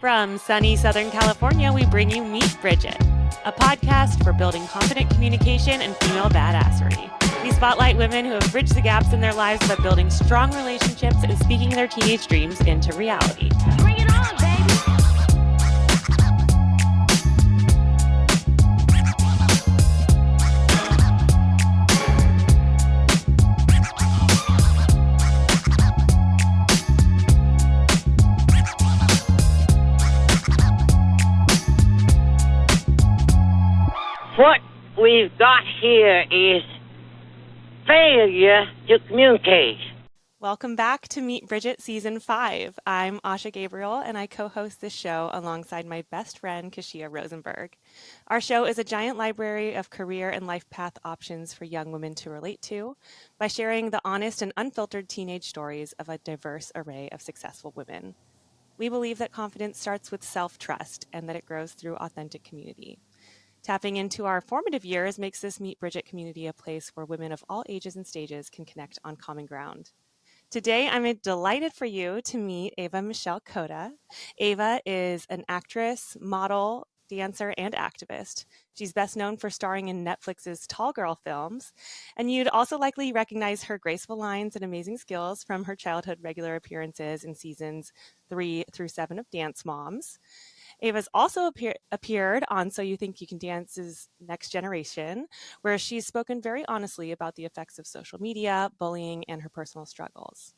From sunny Southern California, we bring you Meet Bridget, a podcast for building confident communication and female badassery. We spotlight women who have bridged the gaps in their lives by building strong relationships and speaking their teenage dreams into reality. Bring it on, baby! What we've got here is failure to communicate. Welcome back to Meet Bridget Season 5. I'm Asha Gabriel, and I co-host this show alongside my best friend, Kashia Rosenberg. Our show is a giant library of career and life path options for young women to relate to by sharing the honest and unfiltered teenage stories of a diverse array of successful women. We believe that confidence starts with self-trust and that it grows through authentic community. Tapping into our formative years makes this Meet Bridget community a place where women of all ages and stages can connect on common ground. Today, I'm delighted for you to meet Ava Michelle Cota. Ava is an actress, model, dancer, and activist. She's best known for starring in Netflix's Tall Girl films, and you'd also likely recognize her graceful lines and amazing skills from her childhood regular appearances in seasons 3 through 7 of Dance Moms. Ava's also appeared on So You Think You Can Dance's Next Generation, where she's spoken very honestly about the effects of social media, bullying, and her personal struggles.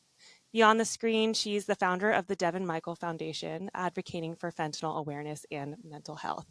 Beyond the screen, she's the founder of the Devin Michael Foundation, advocating for fentanyl awareness and mental health.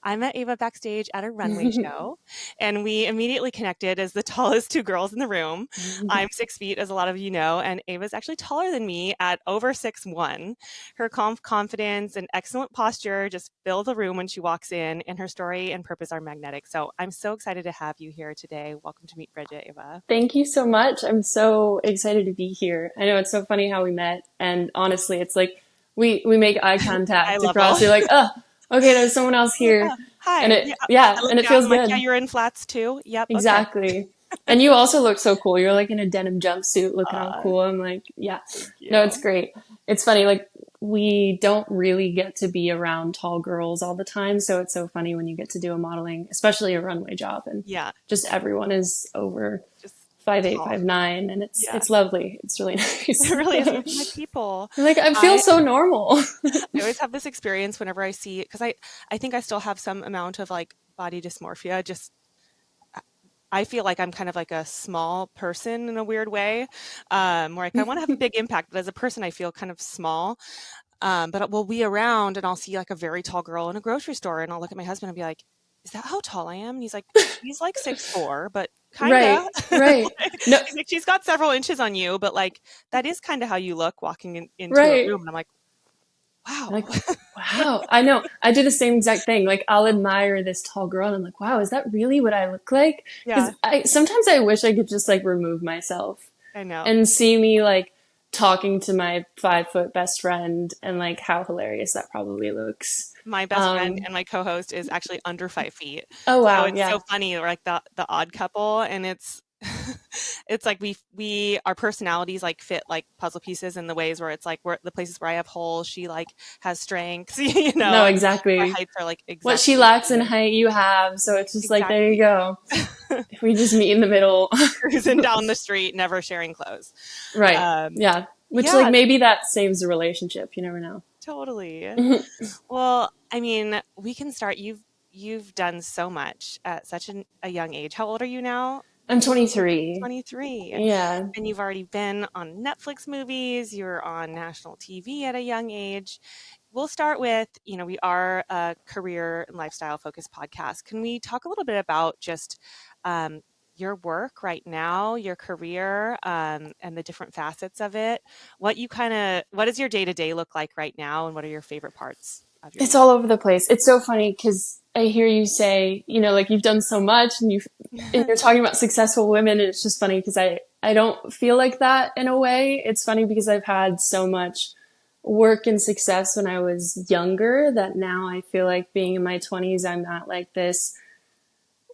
I met Ava backstage at a runway show, and we immediately connected as the tallest two girls in the room. I'm 6 feet, as a lot of you know, and Ava's actually taller than me at over 6'1". Her confidence and excellent posture just fill the room when she walks in, and her story and purpose are magnetic. So I'm so excited to have you here today. Welcome to Meet Bridget, Ava. Thank you so much. I'm so excited to be here. I know it's so funny how we met, and honestly, it's like we make eye contact across. You're like, oh, okay, there's someone else here. Hi. And it, and it feels good. Yeah, you're in flats too. Yep. Exactly. Okay. And you also look so cool. You're like in a denim jumpsuit looking all cool. I'm like, yeah. No, it's great. It's funny. Like, we don't really get to be around tall girls all the time. So it's so funny when you get to do a modeling, especially a runway job. And just everyone is over 5'8", 5'9", and it's lovely. It's really nice. It really is. My people. Like, I feel so normal. I always have this experience whenever I see it, because I think I still have some amount of like body dysmorphia. Just I feel like I'm kind of like a small person in a weird way, where like I want to have a big impact, but as a person I feel kind of small. But we'll be around and I'll see like a very tall girl in a grocery store, and I'll look at my husband and be like, is that how tall I am? And he's like 6'4", but kind of. Right. No. Like, she's got several inches on you, but like that is kind of how you look walking into a room. And I'm like, wow. Like, wow. I know. I do the same exact thing. Like, I'll admire this tall girl and I'm like, wow, is that really what I look like? Because sometimes I wish I could just like remove myself. I know. And see me like talking to my 5-foot best friend, and like how hilarious that probably looks. My best friend and my co-host is actually under 5 feet. Oh wow! So it's so funny. We're like the odd couple, and it's it's like our personalities like fit like puzzle pieces in the ways where it's like we're the places where I have holes, she like has strengths. You know. No, exactly. Our heights are like exactly what she lacks in height, you have. So it's just like, there you go. We just meet in the middle, cruising down the street, never sharing clothes. Right. Which like maybe that saves the relationship. You never know. Totally. Well, I mean, we can start. You've done so much at such a young age. How old are you now? I'm 23. 23. Yeah. And you've already been on Netflix movies. You're on national TV at a young age. We'll start with, we are a career and lifestyle focused podcast. Can we talk a little bit about just your work right now, your career, and the different facets of it? What does your day-to-day look like right now, and what are your favorite parts of your It's all over the place. It's so funny because I hear you say, like you've done so much, and you're talking about successful women, and it's just funny because I don't feel like that in a way. It's funny because I've had so much work and success when I was younger that now I feel like being in my 20s, I'm at like this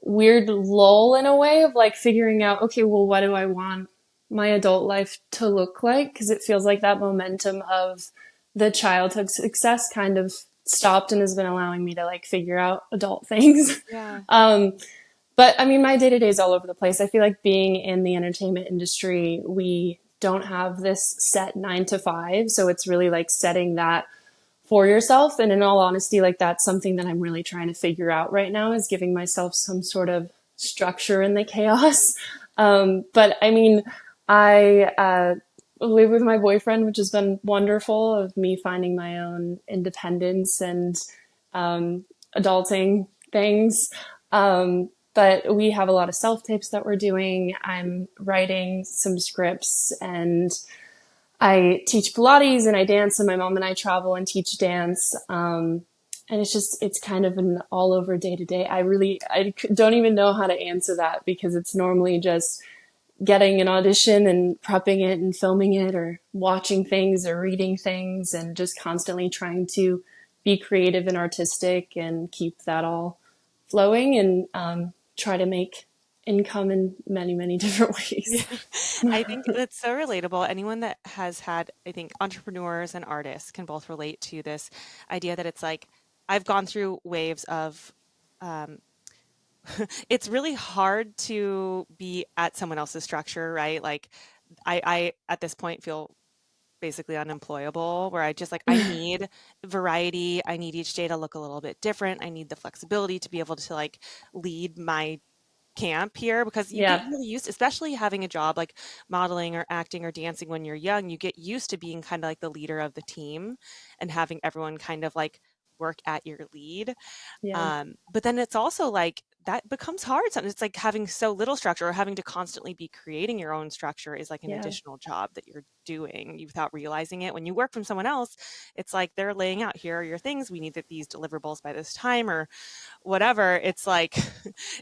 weird lull in a way of like figuring out, okay, well, what do I want my adult life to look like? Because it feels like that momentum of the childhood success kind of stopped and has been allowing me to like figure out adult things. Yeah. um, but I mean, my day to day is all over the place. I feel like being in the entertainment industry, we don't have this set 9 to 5. So it's really like setting that for yourself. And in all honesty, like that's something that I'm really trying to figure out right now, is giving myself some sort of structure in the chaos. But I mean, I live with my boyfriend, which has been wonderful, of me finding my own independence and adulting things. But we have a lot of self tapes that we're doing. I'm writing some scripts, and I teach Pilates and I dance, and my mom and I travel and teach dance. And it's kind of an all over day to day. I don't even know how to answer that, because it's normally just getting an audition and prepping it and filming it, or watching things or reading things, and just constantly trying to be creative and artistic and keep that all flowing, and try to make income in many, many different Yeah. ways. I think that's so relatable. Anyone that has had, I think entrepreneurs and artists can both relate to this idea that it's like, I've gone through waves of, um, it's really hard to be at someone else's structure, right? Like I at this point feel basically unemployable, where I just like, I need variety. I need each day to look a little bit different. I need the flexibility to be able to like lead my camp here, because you get Yeah. really used, especially having a job like modeling or acting or dancing when you're young, you get used to being kind of like the leader of the team and having everyone kind of like work at your lead. Yeah. But then it's also like that becomes hard. Sometimes it's like having so little structure, or having to constantly be creating your own structure is like an Yeah. additional job that you're doing without realizing it. When you work from someone else, it's like they're laying out, here are your things. We need these deliverables by this time, or whatever. It's like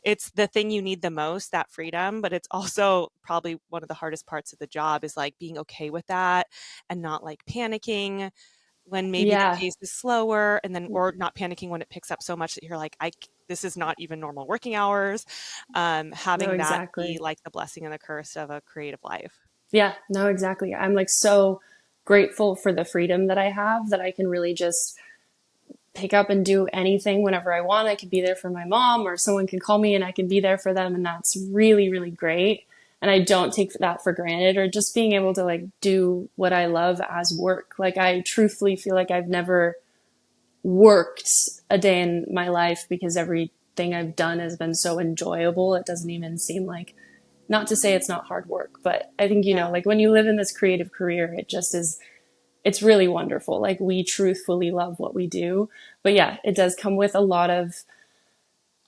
it's the thing you need the most, that freedom, but it's also probably one of the hardest parts of the job, is like being okay with that and not like panicking when maybe the Yeah. pace is slower, and then, or not panicking when it picks up so much that you're like, this is not even normal working hours. No, Having that be exactly. like the blessing and the curse of a creative life. Yeah, no, exactly. I'm like so grateful for the freedom that I have, that I can really just pick up and do anything whenever I want. I can be there for my mom, or someone can call me and I can be there for them. And that's really, really great. And I don't take that for granted, or just being able to like do what I love as work. Like I truthfully feel like I've never worked a day in my life, because everything I've done has been so enjoyable. It doesn't even seem like, not to say it's not hard work, but I think, Yeah. like when you live in this creative career, it just is, it's really wonderful. Like we truthfully love what we do. But yeah, it does come with a lot of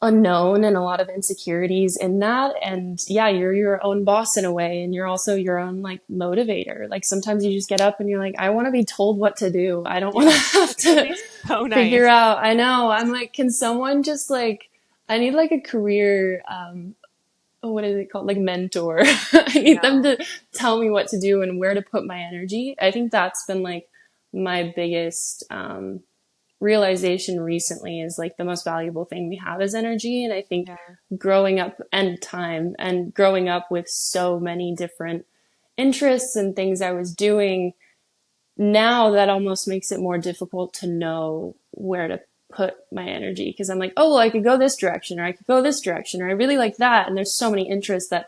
unknown and a lot of insecurities in that. And yeah, you're your own boss in a way, and you're also your own like motivator. Like sometimes you just get up and you're like, I want to be told what to do. I don't want Yeah. to have That would to be so figure nice. out. I know. I'm like, can someone just like, I need like a career, what is it called? Like mentor. I need them Yeah. to tell me what to do and where to put my energy. I think that's been like my biggest realization recently, is like the most valuable thing we have is energy. And I think Yeah. growing up, and time, and growing up with so many different interests and things I was doing, now that almost makes it more difficult to know where to put my energy, because I'm like, oh, well, I could go this direction, or I could go this direction, or I really like that. And there's so many interests that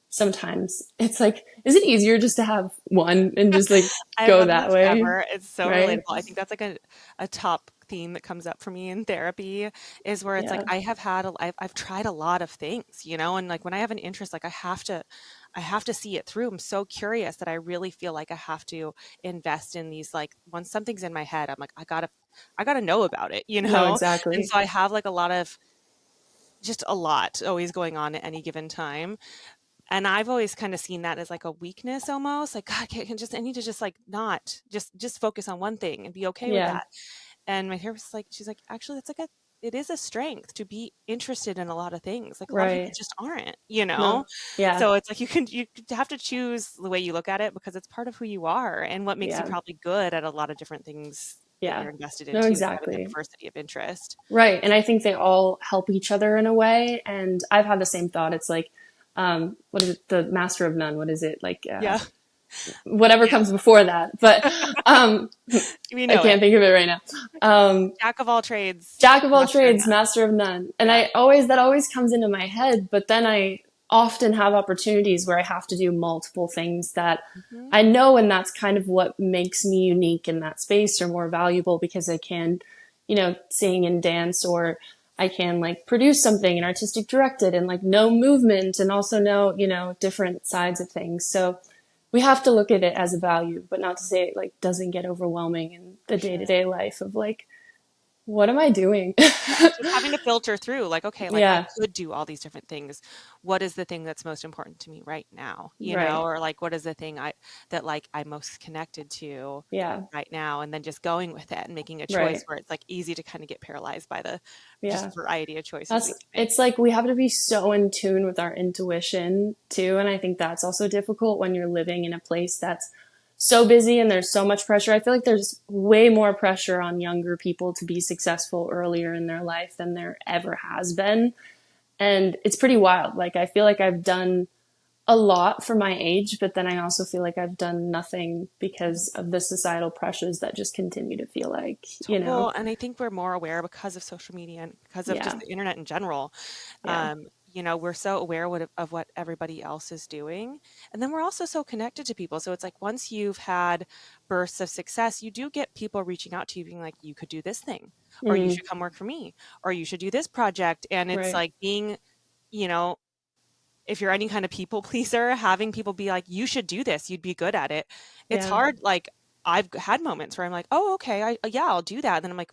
sometimes it's like, is it easier just to have one and just like I go love that way? whichever. It's so relatable. Right? I think that's like a top theme that comes up for me in therapy, is where it's like Yeah. I've tried a lot of things, and like when I have an interest, like I have to see it through. I'm so curious that I really feel like I have to invest in these, like once something's in my head, I'm like, I gotta know about it, No, And exactly. so I have like just a lot always going on at any given time. And I've always kind of seen that as like a weakness almost. Like, God, I need to just like not just focus on one thing and be okay with Yeah. that. And my therapist, like, she's like, actually, it is a strength to be interested in a lot of things. Like a lot of people Right. just aren't, No. Yeah. So it's like you have to choose the way you look at it, because it's part of who you are and what makes you Yeah. probably good at a lot of different things that Yeah. you're invested in No, too, is having a exactly. diversity of interest. Right. And I think they all help each other in a way. And I've had the same thought. It's like, what is it? The master of none. What is it? Like, Yeah. whatever Yeah, comes before that. But we I know can't it. think of it right now. Jack of all trades, Jack of all master of trades, none. master of none. And Yeah. that always comes into my head, but then I often have opportunities where I have to do multiple things that Hmm. I know, and that's kind of what makes me unique in that space or more valuable because I can, sing and dance, or I can like produce something and artistic direct it and like know movement and also know, different sides of things. So we have to look at it as a value, but not to say it like doesn't get overwhelming in the For day to sure. day life of like, what am I doing? Yeah, just having to filter through like, okay, like I Yeah, could do all these different things. What is the thing that's most important to me right now? right. Or like what is the thing that like I'm most connected to Yeah, right now, and then just going with it and making a choice right. where it's like easy to kind of get paralyzed by the just Yeah. variety of choices we can make. It's like we have to be so in tune with our intuition too. And I think that's also difficult when you're living in a place that's so busy and there's so much pressure. I feel like there's way more pressure on younger people to be successful earlier in their life than there ever has been. And it's pretty wild. Like, I feel like I've done a lot for my age, but then I also feel like I've done nothing because of the societal pressures that just continue to feel like, Well, and I think we're more aware because of social media and because of just yeah, the internet in general. yeah. We're so aware of what everybody else is doing. And then we're also so connected to people. So it's like once you've had bursts of success, you do get people reaching out to you being like, you could do this thing, or you Mm, should come work for me, or you should do this project. And it's right. like being, you know, if you're any kind of people pleaser, having people be like, you should do this, you'd be good at it. It's Yeah. hard. Like I've had moments where I'm like, oh, okay, yeah, I'll do that. And then I'm like,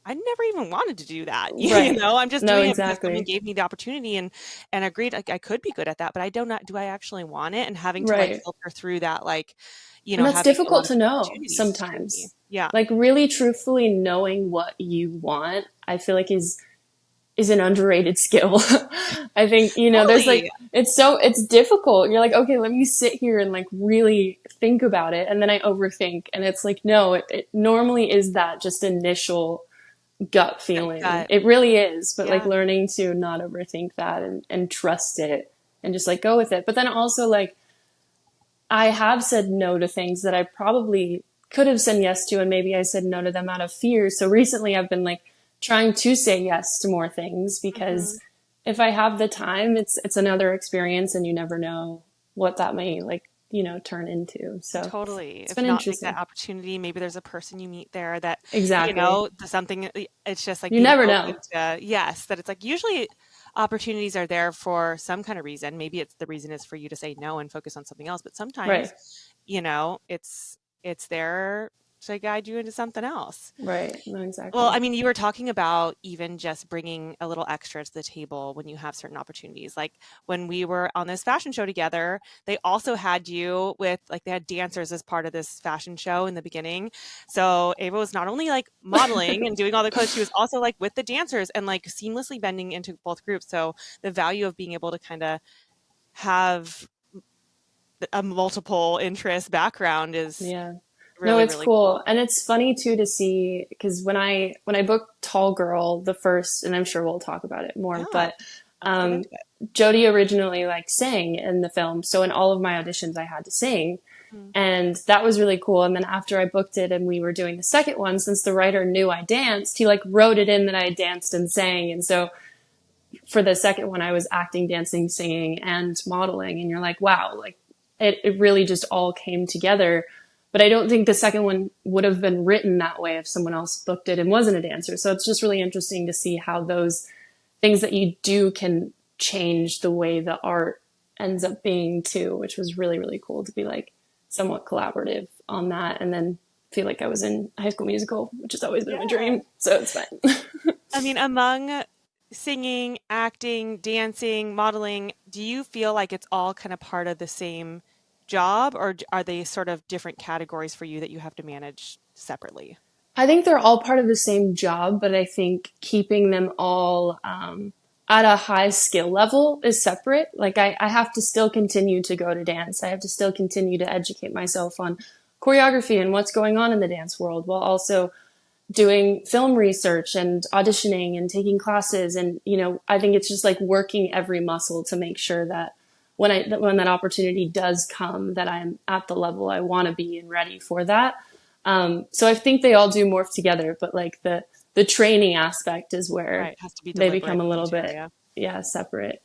I never even wanted to do that. Right. I'm just No, doing it because someone exactly. gave me the opportunity and agreed like I could be good at that, but I don't not do I actually want it? And having to like Right. filter through that, like, And that's having a lot difficult of to know opportunities is tricky. sometimes. Yeah, Like, really truthfully knowing what you want, I feel like is an underrated skill. I think, there's like totally. it's difficult. You're like, okay, let me sit here and like really think about it. And then I overthink. And it's like, no, it normally is that just initial gut That feeling. gut. It really is. But like Yeah. learning to not overthink that and trust it and just like go with it. But then also like I have said no to things that I probably could have said yes to, and maybe I said no to them out of fear. So recently I've been like trying to say yes to more things Hmm. because if I have the time, it's another experience and you never know what that may like, turn into. So Totally. it's If been not like that interesting. opportunity, maybe there's a person you meet there that, Exactly. something, it's just like You being never know. open to, yes, that it's like usually opportunities are there for some kind of reason. Maybe it's the reason is for you to say no and focus on something else, but sometimes, Right. it's there to guide you into something else. Right. No, Well, I exactly. mean, you were talking about even just bringing a little extra to the table when you have certain opportunities. Like when we were on this fashion show together, they also had you with like they had dancers as part of this fashion show in the beginning. So Ava was not only like modeling and doing all the clothes, she was also like with the dancers and like seamlessly bending into both groups. So the value of being able to kind of have a multiple interest background is Yeah. No, really, it's really cool. cool. And it's funny too to see because when I booked Tall Girl the first, and I'm sure we'll talk about it more, Yeah, but let's get um into it. Jodie originally like sang in the film. So in all of my auditions I had to sing. Mhm. And that was really cool. And then after I booked it and we were doing the second one, since the writer knew I danced, he like wrote it in that I danced and sang. And so for the second one I was acting, dancing, singing, and modeling. And you're like, wow, like it really just all came together. But I don't think the second one would have been written that way if someone else booked it and wasn't a dancer. So it's just really interesting to see how those things that you do can change the way the art ends up being too, which was really, really cool to be like somewhat collaborative on that. And then feel like I was in High School Musical, which has always been my Yeah. dream. So it's fine. I mean, among singing, acting, dancing, modeling, do you feel like it's all kind of part of the same job, or are they sort of different categories for you that you have to manage separately? I think they're all part of the same job, but I think keeping them all at a high skill level is separate. Like I have to still continue to go to dance. I have to still continue to educate myself on choreography and what's going on in the dance world while also doing film research and auditioning and taking classes. And, I think it's just like working every muscle to make sure that when that opportunity does come, that I'm at the level I want to be and ready for that. So I think they all do morph together, but like the training aspect is where Right. Has to be they deliberate become a in little each bit, area. yeah, separate.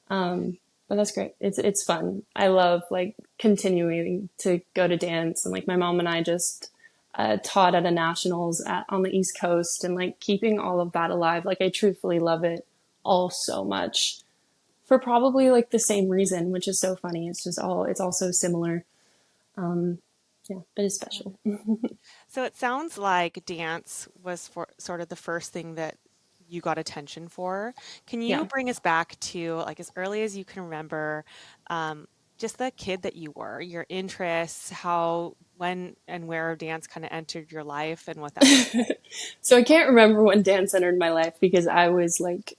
But that's great. It's fun. I love like continuing to go to dance, and like my mom and I just taught at a nationals on the East Coast, and like keeping all of that alive. Like I truthfully love it all so much for probably like the same reason, which is so funny. It's all so similar. Yeah, but it's special. So it sounds like dance was for sort of the first thing that you got attention for. Can you Yeah. bring us back to like as early as you can remember, um, just the kid that you were, your interests, how, when, and where dance kind of entered your life and what that was like? So I can't remember when dance entered my life because I was like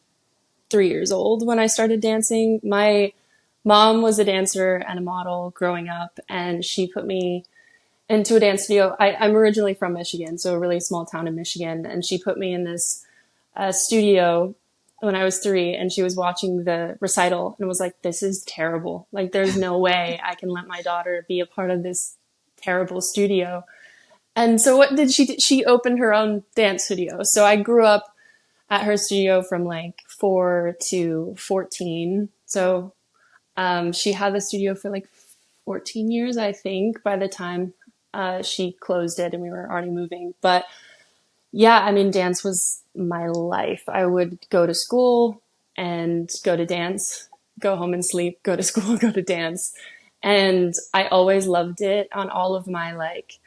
3 years old when I started dancing. My mom was a dancer and a model growing up, and she put me into a dance studio. I'm originally from Michigan, so a really small town in Michigan, and she put me in this studio when I was 3, and she was watching the recital and was like, "This is terrible. Like, there's no way I can let my daughter be a part of this terrible studio." And so what did she do? She opened her own dance studio. So I grew up at her studio from like 4 to 14. Wow. So she had the studio for like 14 years, I think, by the time she closed it and we were already moving. But yeah, I mean, dance was my life. I would go to school and go to dance, go home and sleep, go to school, go to dance. And I always loved it on all of my like,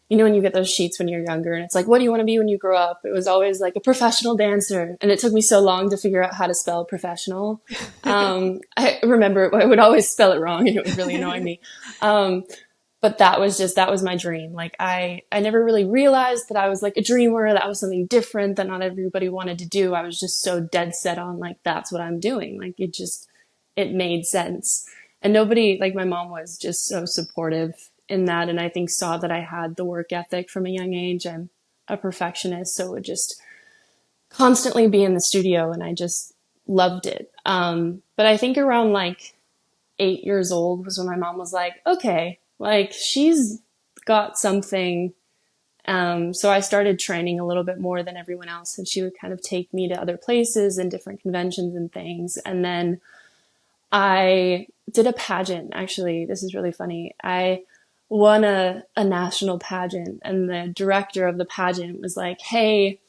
you know, when you get those sheets when you're younger and it's like, what do you want to be when you grow up? It was always like a professional dancer. And it took me so long to figure out how to spell professional. I remember I would always spell it wrong and it would really annoy me. But that was my dream. Like I never really realized that I was like a dreamer. That was something different that not everybody wanted to do. I was just so dead set on like, that's what I'm doing. Like it made sense. And nobody, like my mom was just so supportive in that. And I think saw that I had the work ethic from a young age. I'm a perfectionist. So it would just constantly be in the studio and I just loved it. But I think around like 8 years old was when my mom was like, okay, like she's got something. So I started training a little bit more than everyone else, and she would kind of take me to other places and different conventions and things. And then I did a pageant. Actually, this is really funny. I won a national pageant, and the director of the pageant was like, hey,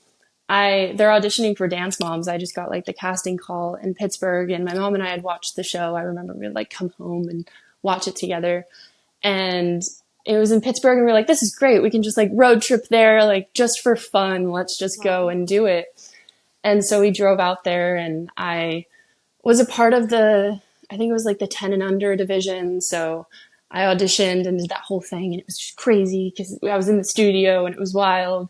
they're auditioning for Dance Moms. I just got like the casting call in Pittsburgh, and my mom and I had watched the show. I remember we would like come home and watch it together. And it was in Pittsburgh, and we were like, this is great. We can just like road trip there, like just for fun. Let's just go Wow. and do it. And so we drove out there, and I was a part of I think it was like the 10 and under division. So I auditioned and did that whole thing, and it was just crazy because I was in the studio and it was wild.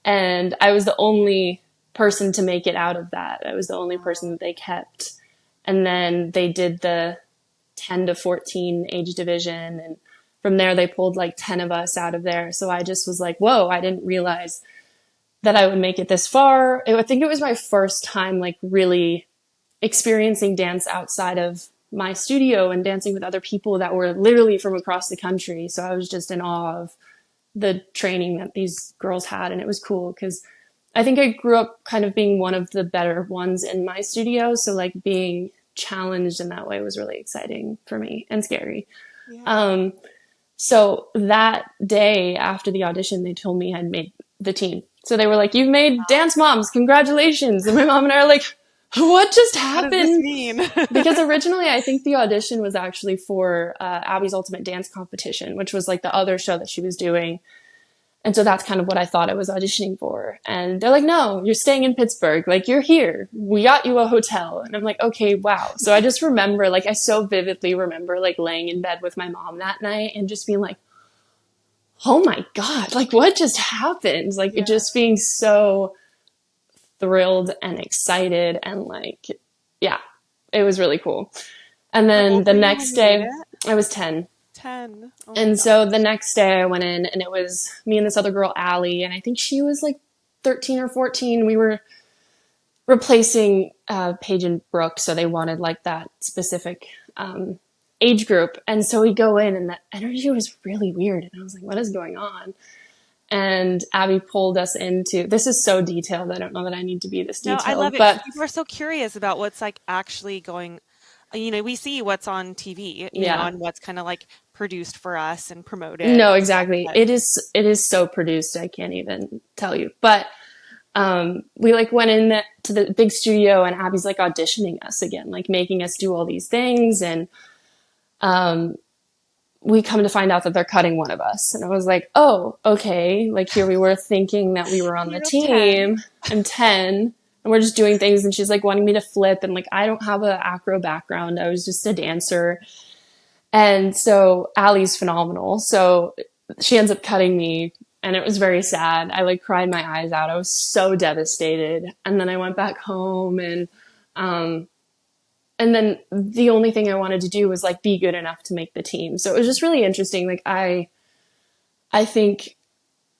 And I was the only person to make it out of that. I was the only person that they kept. And then they did the 10 to 14 age division. And from there, they pulled like 10 of us out of there. So I just was like, whoa, I didn't realize that I would make it this far. I think it was my first time like really experiencing dance outside of my studio and dancing with other people that were literally from across the country. So I was just in awe of the training that these girls had. And it was cool because I think I grew up kind of being one of the better ones in my studio. So like being challenged in that way was really exciting for me and scary. Yeah. Um, so that day after the audition, they told me I'd made the team. So they were like, you've made Dance Moms, congratulations. And my mom and I are like, what just What does this happened? mean? Because originally I think the audition was actually for Abby's Ultimate Dance Competition, which was like the other show that she was doing. And so that's kind of what I thought I was auditioning for. And they're like, no, you're staying in Pittsburgh. Like, you're here. We got you a hotel. And I'm like, okay, wow. So I just remember, like, I so vividly remember, like, laying in bed with my mom that night and just being like, oh my God, like, what just happened? Like, it Yeah. just being so thrilled and excited and, like, yeah, it was really cool. And How then old the were you when next you made day, it? I was 10. 10. Oh my And so the gosh. next day I went in and it was me and this other girl, Allie, and I think she was like 13 or 14. We were replacing Paige and Brooke, so they wanted like that specific age group. And so we go in and the energy was really weird. And I was like, what is going on? And Abby pulled us into, this is so detailed. I don't know that I need to be this No, I love detailed, it because but people are so curious about what's like actually going. We see what's on TV, yeah, and what's kind of like produced for us and promoted no, and stuff. exactly. But It is so produced. I can't even tell you, but we like went in to the big studio and Abby's like auditioning us again, like making us do all these things. And um, we come to find out that they're cutting one of us. And I was like, oh, okay. Like here we were thinking that we were on the you're 10. team. I'm 10 and we're just doing things. And she's like wanting me to flip. And like, I don't have an acro background. I was just a dancer. And so Allie's phenomenal. So she ends up cutting me and it was very sad. I like cried my eyes out. I was so devastated. And then I went back home um, and then the only thing I wanted to do was like be good enough to make the team. So it was just really interesting. Like I think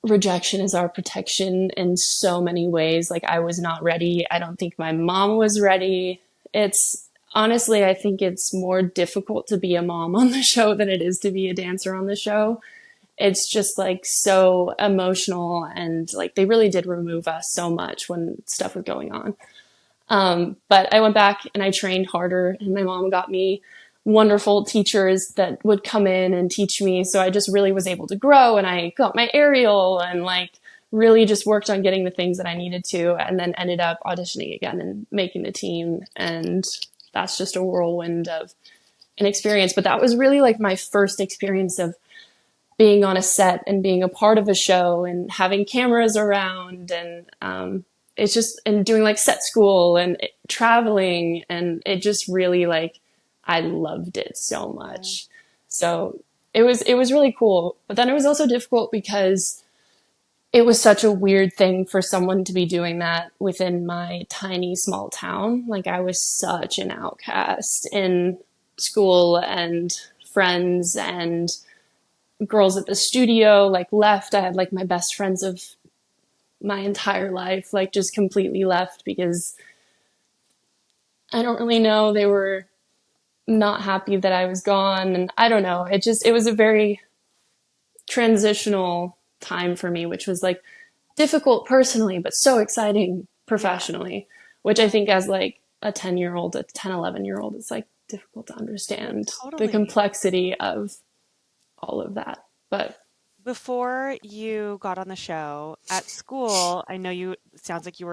rejection is our protection in so many ways. Like I was not ready. I don't think my mom was ready. It's honestly, I think it's more difficult to be a mom on the show than it is to be a dancer on the show. It's just like so emotional and like they really did remove us so much when stuff was going on. But I went back and I trained harder and my mom got me wonderful teachers that would come in and teach me. So I just really was able to grow and I got my aerial and like really just worked on getting the things that I needed to and then ended up auditioning again and making the team. And that's just a whirlwind of an experience. But that was really like my first experience of being on a set and being a part of a show and having cameras around and it's just and doing like set school and traveling and it just really like I loved it so much. So it was really cool. But then it was also difficult because it was such a weird thing for someone to be doing that within my tiny small town. Like I was such an outcast in school and friends and girls at the studio like left. I had like my best friends of my entire life like just completely left because I don't really know, they were not happy that I was gone and I don't know, it was a very transitional time for me, which was like difficult personally but so exciting Yeah, professionally, which I think as like a 10-year-old, a 10, 11-year-old, it's like difficult to understand the totally. complexity of all of that. But Before you got on the show at school, I know it sounds like you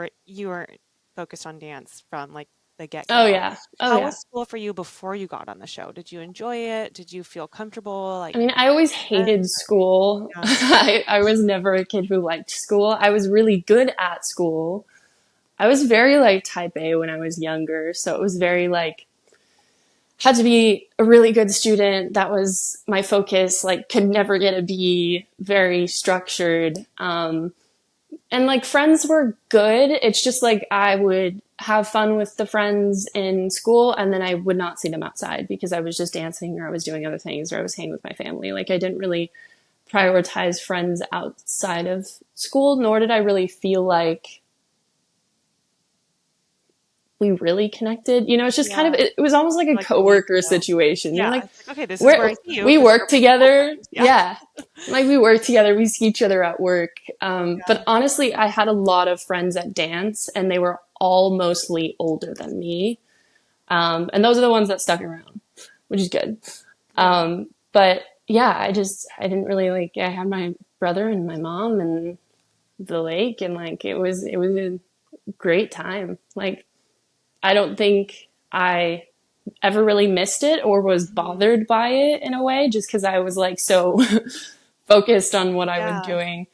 were focused on dance from like the oh get-go. yeah, oh How yeah. was school for you before you got on the show? Did you enjoy it? Did you feel comfortable? I Like, mean, I always hated school. yeah, I was never a kid who liked school. I was really good at school. I was very like type A when I was younger. So it was very like, had to be a really good student. That was my focus, like could never get a B, very structured. And like friends were good. It's just like I would have fun with the friends in school and then I would not see them outside because I was just dancing or I was doing other things or I was hanging with my family. Like I didn't really prioritize friends outside of school, nor did I really feel like we really connected. You know, it's just kind of, yeah, it was almost like a like a week coworker ago. situation. You know, Yeah, like it's like, okay, this is where I see you. we This is work where we do cool together. things. Yeah, Yeah. Like we work together. We see each other at work. yeah, But honestly, I had a lot of friends at dance and they were all mostly older than me. And those are the ones that stuck around, which is good. yeah. But yeah, I didn't really like, I had my brother and my mom and the lake and like, it was a great time. Like, I don't think I ever really missed it or was Mhm. bothered by it in a way, just because I was like so focused on what I was Yeah. doing.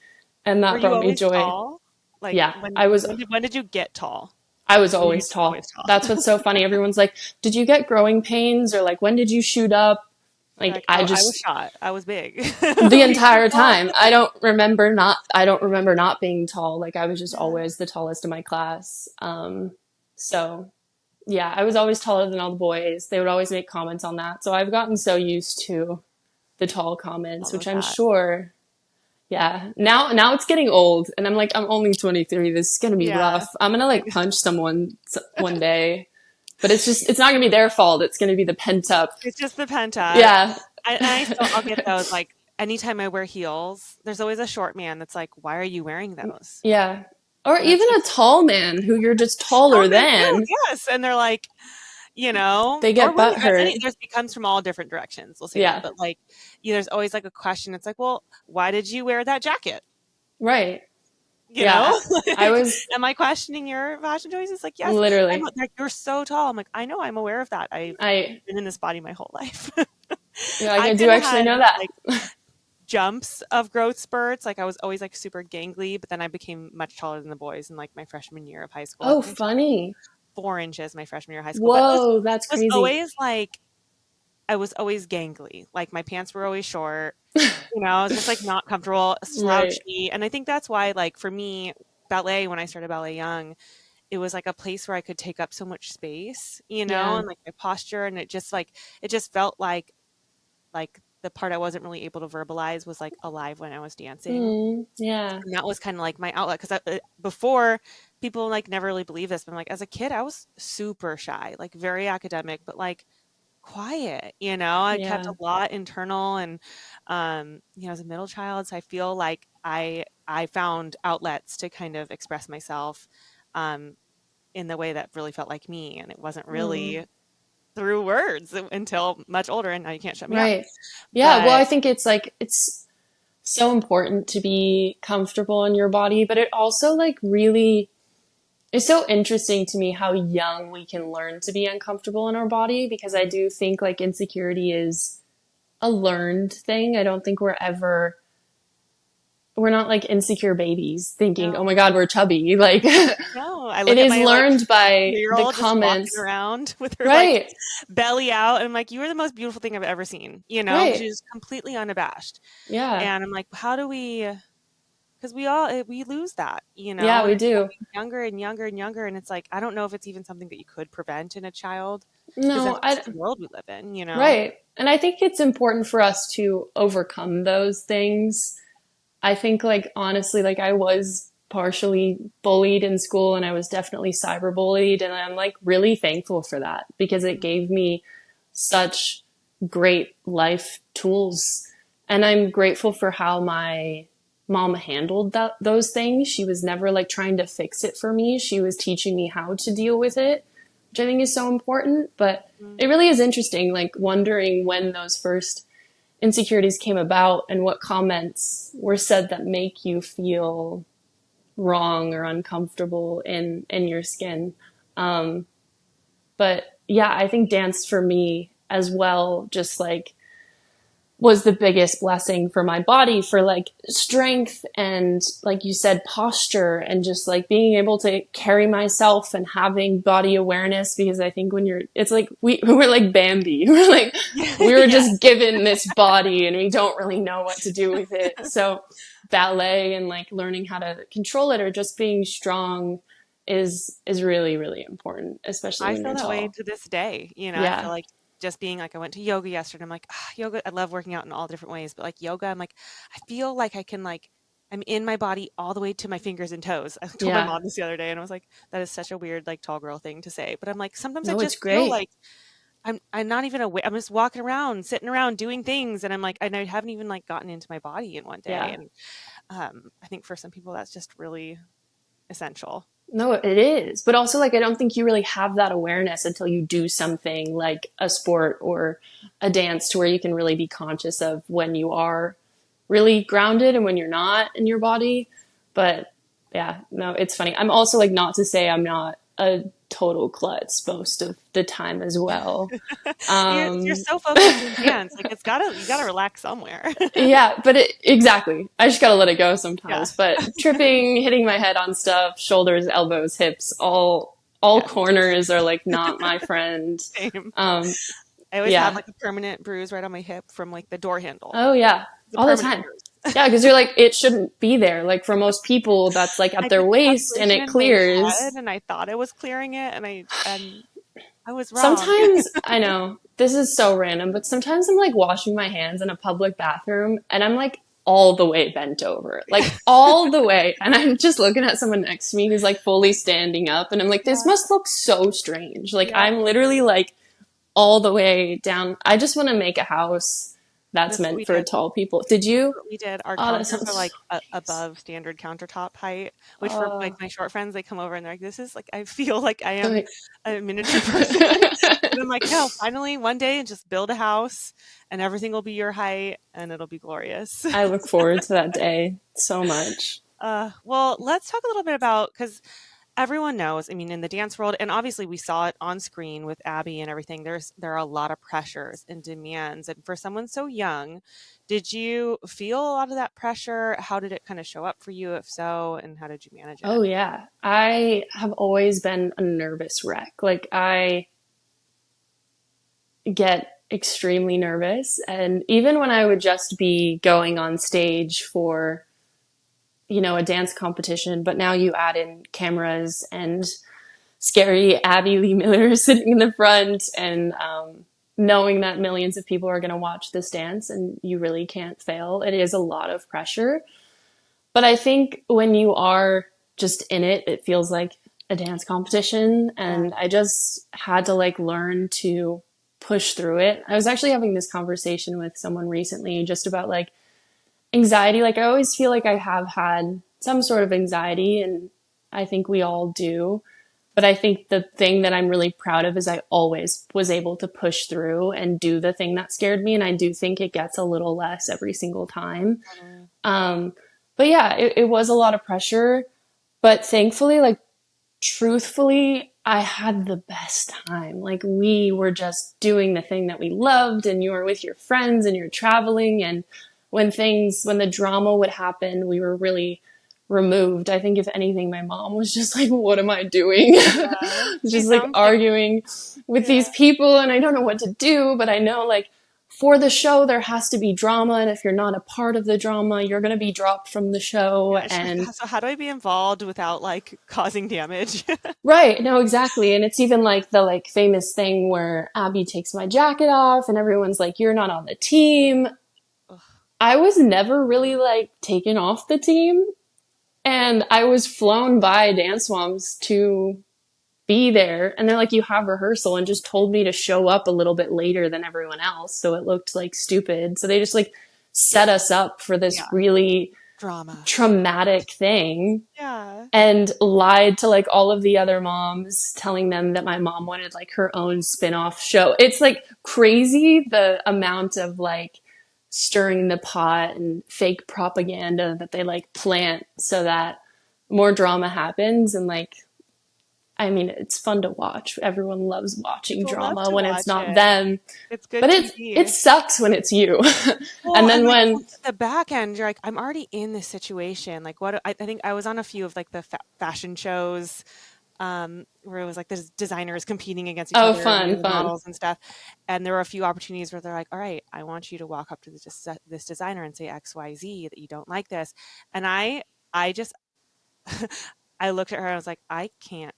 And Were that you brought me always joy. tall? Like Yeah, I was when did you get tall? I was Were you always just always tall. tall? That's what's so funny. Everyone's like, "Did you get growing pains?" or like, "When did you shoot up?" You're Like like, I I was just shot. I was big. the We were entire tall. time. I don't remember not being tall. Like I was just Yeah. always the tallest in my class. So yeah, I was always taller than all the boys. They would always make comments on that. So I've gotten so used to the tall comments, All of which I'm that. sure, yeah. Now it's getting old and I'm only 23. This is going to be Yeah. rough. I'm going to like punch someone one day. But it's not going to be their fault. It's going to be the pent up. It's just the penta. Yeah. I'll get those. Like anytime I wear heels, there's always a short man that's like, "Why are you wearing those?" Yeah. Or And it's even a just tall man who you're just taller tall men too. than. Yes, and they're like, They or get butt hurt. it comes from all different directions. We'll say that, Yeah. but like, there's always like a question. It's like, well, why did you wear that jacket? Right. You Yeah. know, I like, was am I questioning your fashion choices? Like, yes, literally, like, you're so tall. I'm like, I know, I'm aware of that. I've I, been in this body my whole life. yeah, like I I do kind of actually had know that. like jumps of growth spurts. Like I was always like super gangly, but then I became much taller than the boys in like my freshman year of high school. I Oh, think I shot funny. 4 inches my freshman year of high school, but Whoa, that's was crazy. always like I was always gangly. Like my pants were always short. I was just like not comfortable, Right. slouchy. And I think that's why, like, for me, ballet, when I started ballet young, it was like a place where I could take up so much space, Yeah. and like my posture. And it just felt like the part I wasn't really able to verbalize was like alive when I was dancing. Yeah. And that was kind of like my outlet. Cause before people like never really believe this, but I'm like, as a kid, I was super shy, like very academic, but like quiet, I kept Yeah. a lot internal and as a middle child, so I feel like I found outlets to kind of express myself um in the way that really felt like me, and it wasn't Mm. really through words until much older, and now you can't shut me up. Right. Yeah. Well, But I think it's so important to be comfortable in your body, but it also like really it's so interesting to me how young we can learn to be uncomfortable in our body because I do think like insecurity is a learned thing. I don't think we're not like insecure babies thinking, oh no, my God, we're chubby. Like it no, I look at is my like learned by the 3-year-old just walking comments. around with her like Right. belly out, and I'm like, you are the most beautiful thing I've ever seen, Right. she's completely unabashed. Yeah. And I'm like, how do we, because we lose that, Yeah, and we it's do. getting younger and younger and younger. And it's like, I don't know if it's even something that you could prevent in a child, because No, that's just the world we live in. right. And I think it's important for us to overcome those things. I think like honestly, like I was partially bullied in school and I was definitely cyberbullied. And I'm like really thankful for that because it gave me such great life tools. And I'm grateful for how my mom handled those things. She was never like trying to fix it for me. She was teaching me how to deal with it, which I think is so important. But Mhm. it really is interesting, like wondering when those first insecurities came about and what comments were said that make you feel wrong or uncomfortable in your skin. Um, but yeah, I think dance for me as well, just like was the biggest blessing for my body for like strength and like you said posture and just like being able to carry myself and having body awareness because I think when you're it's like we're like Bambi we're like we were Yes. just given this body and we don't really know what to do with it, so ballet and like learning how to control it or just being strong is really really important, especially I when feel you're that way tall. to this day. I feel Yeah. like just being like, I went to yoga yesterday. I'm like, yoga, I love working out in all different ways, but like yoga, I'm like, I feel like I can like, I'm in my body all the way to my fingers and toes. I told my Yeah. mom this the other day and I was like, that is such a weird, like tall girl thing to say. But I'm like, sometimes I No, it's just feel great. like I'm not even aware. I'm just walking around, sitting around doing things. And I'm like, and I haven't even like gotten into my body in one day. Yeah. And I think for some people that's just really essential. No, it is. But also, like, I don't think you really have that awareness until you do something like a sport or a dance to where you can really be conscious of when you are really grounded and when you're not in your body. But yeah, no, it's funny. I'm also like, not to say I'm not a total klutz most of the time as well. You're Um, so focused in dance. Like you gotta relax somewhere. Yeah, but exactly. I just gotta let it go Yeah. sometimes. But tripping, hitting my head on stuff, shoulders, elbows, hips, all Yeah, corners are like not my friend. same. Um, I always have yeah. like a permanent bruise right on my hip from like the door handle. Oh yeah. It's a All the permanent time. bruise. Yeah, because you're like, it shouldn't be there. Like for most people, that's like I at their did the waist and calculation it in my head clears. and I thought I was clearing it and I was wrong. Sometimes, I know, this is so random, but sometimes I'm like washing my hands in a public bathroom and I'm like all the way bent over, like all the way. And I'm just looking at someone next to me who's like fully standing up. And I'm like, this Yeah. must look so strange. Like Yeah. I'm literally like all the way down. I just want to make a house that's That's what meant we for did. tall people. Did you? We did. Our Oh, that counters are sounds like so nice. above standard countertop height, which for like Oh, my short friends, they come over and they're like, "This is like I feel like I am like, a miniature person." But I'm like, "No, finally one day just build a house and everything will be your height and it'll be glorious." I look forward to that day so much. Well, let's talk a little bit about because everyone knows, I mean, in the dance world, and obviously we saw it on screen with Abby and everything, there are a lot of pressures and demands. And for someone so young, did you feel a lot of that pressure? How did it kind of show up for you, if so, and how did you manage it? Oh yeah. I have always been a nervous wreck. Like I get extremely nervous, and even when I would just be going on stage for, a dance competition, but now you add in cameras and scary Abby Lee Miller sitting in the front, and knowing that millions of people are going to watch this dance and you really can't fail. It is a lot of pressure. But I think when you are just in it, it feels like a dance competition. Yeah. And I just had to like learn to push through it. I was actually having this conversation with someone recently just about like anxiety. Like I always feel like I have had some sort of anxiety, and I think we all do. But I think the thing that I'm really proud of is I always was able to push through and do the thing that scared me. And I do think it gets a little less every single time. Totally. Um, but yeah, it was a lot of pressure. But thankfully, like truthfully, I had the best time. Like we were just doing the thing that we loved, and you were with your friends and you're traveling. And when the drama would happen, we were really removed. I think if anything, my mom was just like, what am I doing? Yeah. She Just like sounds like, arguing with yeah. these people, and I don't know what to do, but I know like for the show, there has to be drama. And if you're not a part of the drama, you're going to be dropped from the show. Yeah. She's And like, so how do I be involved without like causing damage? right. No, exactly. And it's even like the like famous thing where Abby takes my jacket off and everyone's like, you're not on the team. Ugh. I was never really like taken off the team. And I was flown by Dance Moms to be there. And they're like, you have rehearsal, and just told me to show up a little bit later than everyone else. So it looked like stupid. So they just like set us up for this Yeah. really Drama. traumatic thing, Yeah. and lied to like all of the other moms, telling them that my mom wanted like her own spin-off show. It's like crazy the amount of like stirring the pot and fake propaganda that they like plant so that more drama happens. And like, I mean, it's fun to watch. Everyone loves watching People love drama to when it's watch not it. them, It's good but it TV. sucks when it's you. Well, And and then like when, on the back end, you're like, I'm already in this situation. Like, what? I think I was on a few of like the fashion shows, where it was like the designers competing against each oh, other, and fun, the fun. models and stuff. And there were a few opportunities where they're like, all right, I want you to walk up to this designer and say X, Y, Z that you don't like this. And I just, I looked at her and I was like, I can't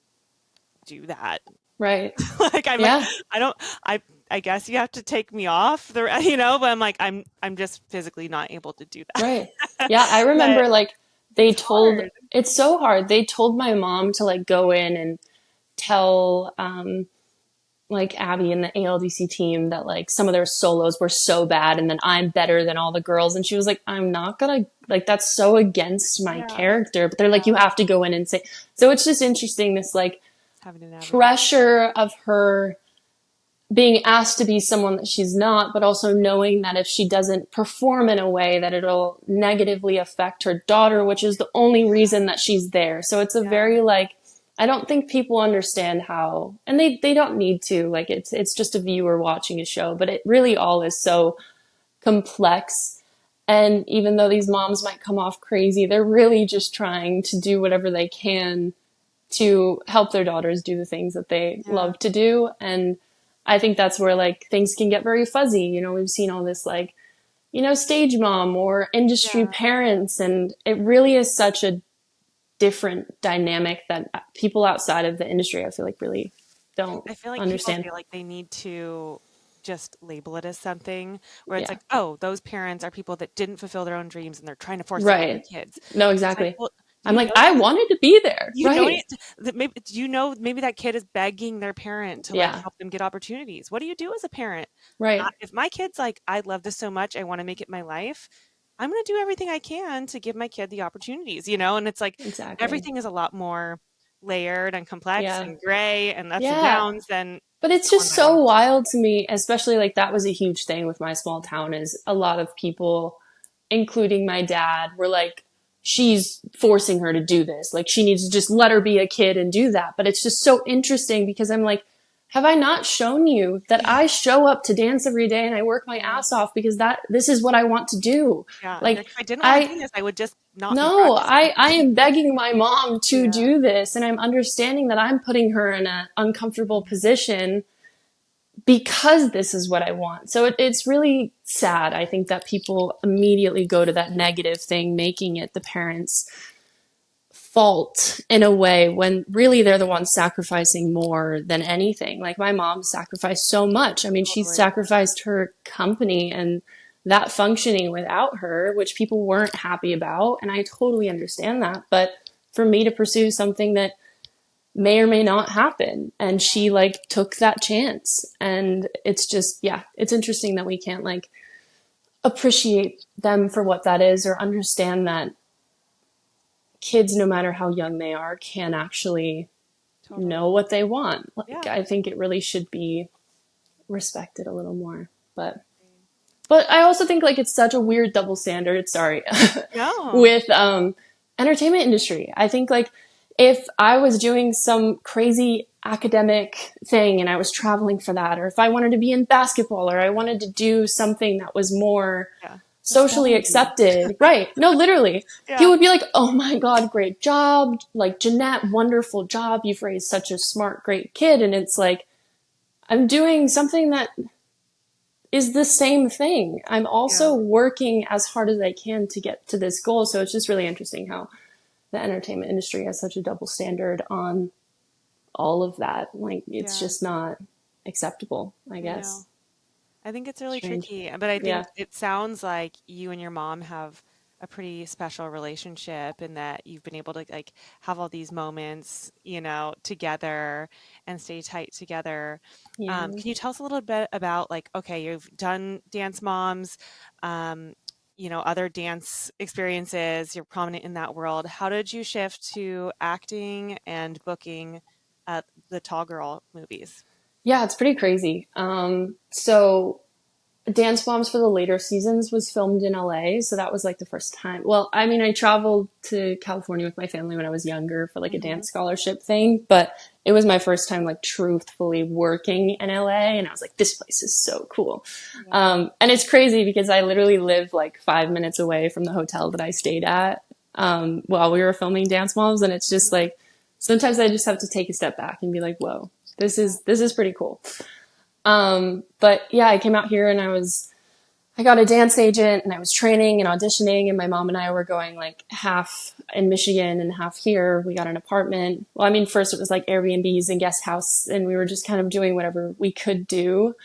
do that. Right. Like I'm like Yeah. I don't I guess you have to take me off but I'm like I'm just physically not able to do Right. that. Yeah, I But remember like they it's told hard. it's so hard. They told my mom to like go in and tell like Abby and the ALDC team that like some of their solos were so bad, and then I'm better than all the girls, and she was like, I'm not gonna, like that's so against my Yeah, character. But they're like, you have to go in and say. So it's just interesting, this like having to navigate. pressure of her being asked to be someone that she's not, but also knowing that if she doesn't perform in a way that it'll negatively affect her daughter, which is the only reason that she's there. So it's a Yeah. very like, I don't think people understand how, and they don't need to, like it's just a viewer watching a show, but it really all is so complex. And even though these moms might come off crazy, they're really just trying to do whatever they can to help their daughters do the things that they Yeah. love to do. And I think that's where like things can get very fuzzy. We've seen all this like, stage mom or industry Yeah. parents, and it really is such a different dynamic that people outside of the industry, I feel like, really don't I feel like people understand. feel like they need to just label it as something where it's Yeah. like, oh, those parents are people that didn't fulfill their own dreams and they're trying to force it on their Right. kids. No, It's like, exactly. well, I'm you like, know I that wanted to be there. you know Right. it that maybe you know maybe that kid is begging their parent to like Yeah. help them get opportunities. What do you do as a parent? Right. If my kid's like, I love this so much, I want to make it my life, I'm going to do everything I can to give my kid the opportunities, you know? And it's like Exactly. everything is a lot more layered and complex Yeah. and gray and ups and Yeah. downs than But it's someone just might want so to present wild it. to me, especially like that was a huge thing with my small town is a lot of people, including my dad, were like, she's forcing her to do this. Like she needs to just let her be a kid and do that. But it's just so interesting because I'm like, have I not shown you that Yeah, I show up to dance every day and I work my yeah, ass off because this is what I want to do. yeah. And Like if I didn't want to I, do this, I would just not be no, practicing. I am begging my mom to Yeah. do this and I'm understanding that I'm putting her in an uncomfortable position because this is what I want. So it's really sad. I think that people immediately go to that negative thing, making it the parents' fault in a way when really they're the ones sacrificing more than anything. Like my mom sacrificed so much. I mean, she Totally. sacrificed her company and that functioning without her, which people weren't happy about. And I totally understand that. But for me to pursue something that may or may not happen. And she like took that chance. And it's just, yeah, it's interesting that we can't like appreciate them for what that is or understand that kids, no matter how young they are, can actually know Totally. what they want. Like, Yeah. I think it really should be respected a little more. But I also think like it's such a weird double standard. Sorry, No. with entertainment industry. I think like if I was doing some crazy academic thing and I was traveling for that, or if I wanted to be in basketball, or I wanted to do something that was more Yeah. The socially spelling bee. accepted, right? No, literally, people Yeah. would be like, "Oh my god, great job! Like Jeanette, wonderful job. You've raised such a smart, great kid." And it's like I'm doing something that is the same thing. I'm also Yeah. working as hard as I can to get to this goal. So it's just really interesting how the entertainment industry has such a double standard on all of that. Like, it's Yeah. just not acceptable, I I know. guess. I think it's really Strange. tricky, but I Yeah. think it sounds like you and your mom have a pretty special relationship in that you've been able to like have all these moments, together and stay tight together. Yeah. Can you tell us a little bit about like, okay, you've done Dance Moms, um, other dance experiences, you're prominent in that world. How did you shift to acting and booking the Tall Girl movies? Yeah, it's pretty crazy. So Dance Moms for the later seasons was filmed in LA, so that was like the first time. Well, I mean, I traveled to California with my family when I was younger for like a Hmm. dance scholarship thing, but it was my first time like truthfully working in LA, and I was like, this place is so cool. Yeah. And it's crazy because I literally live like 5 minutes away from the hotel that I stayed at while we were filming Dance Moms, and it's just like sometimes I just have to take a step back and be like, whoa, Yeah. this is pretty cool. But yeah, I came out here and I got a dance agent and I was training and auditioning and my mom and I were going like half in Michigan and half here. We got an apartment. Well, I mean, first it was like Airbnbs and guest house and we were just kind of doing whatever we could do.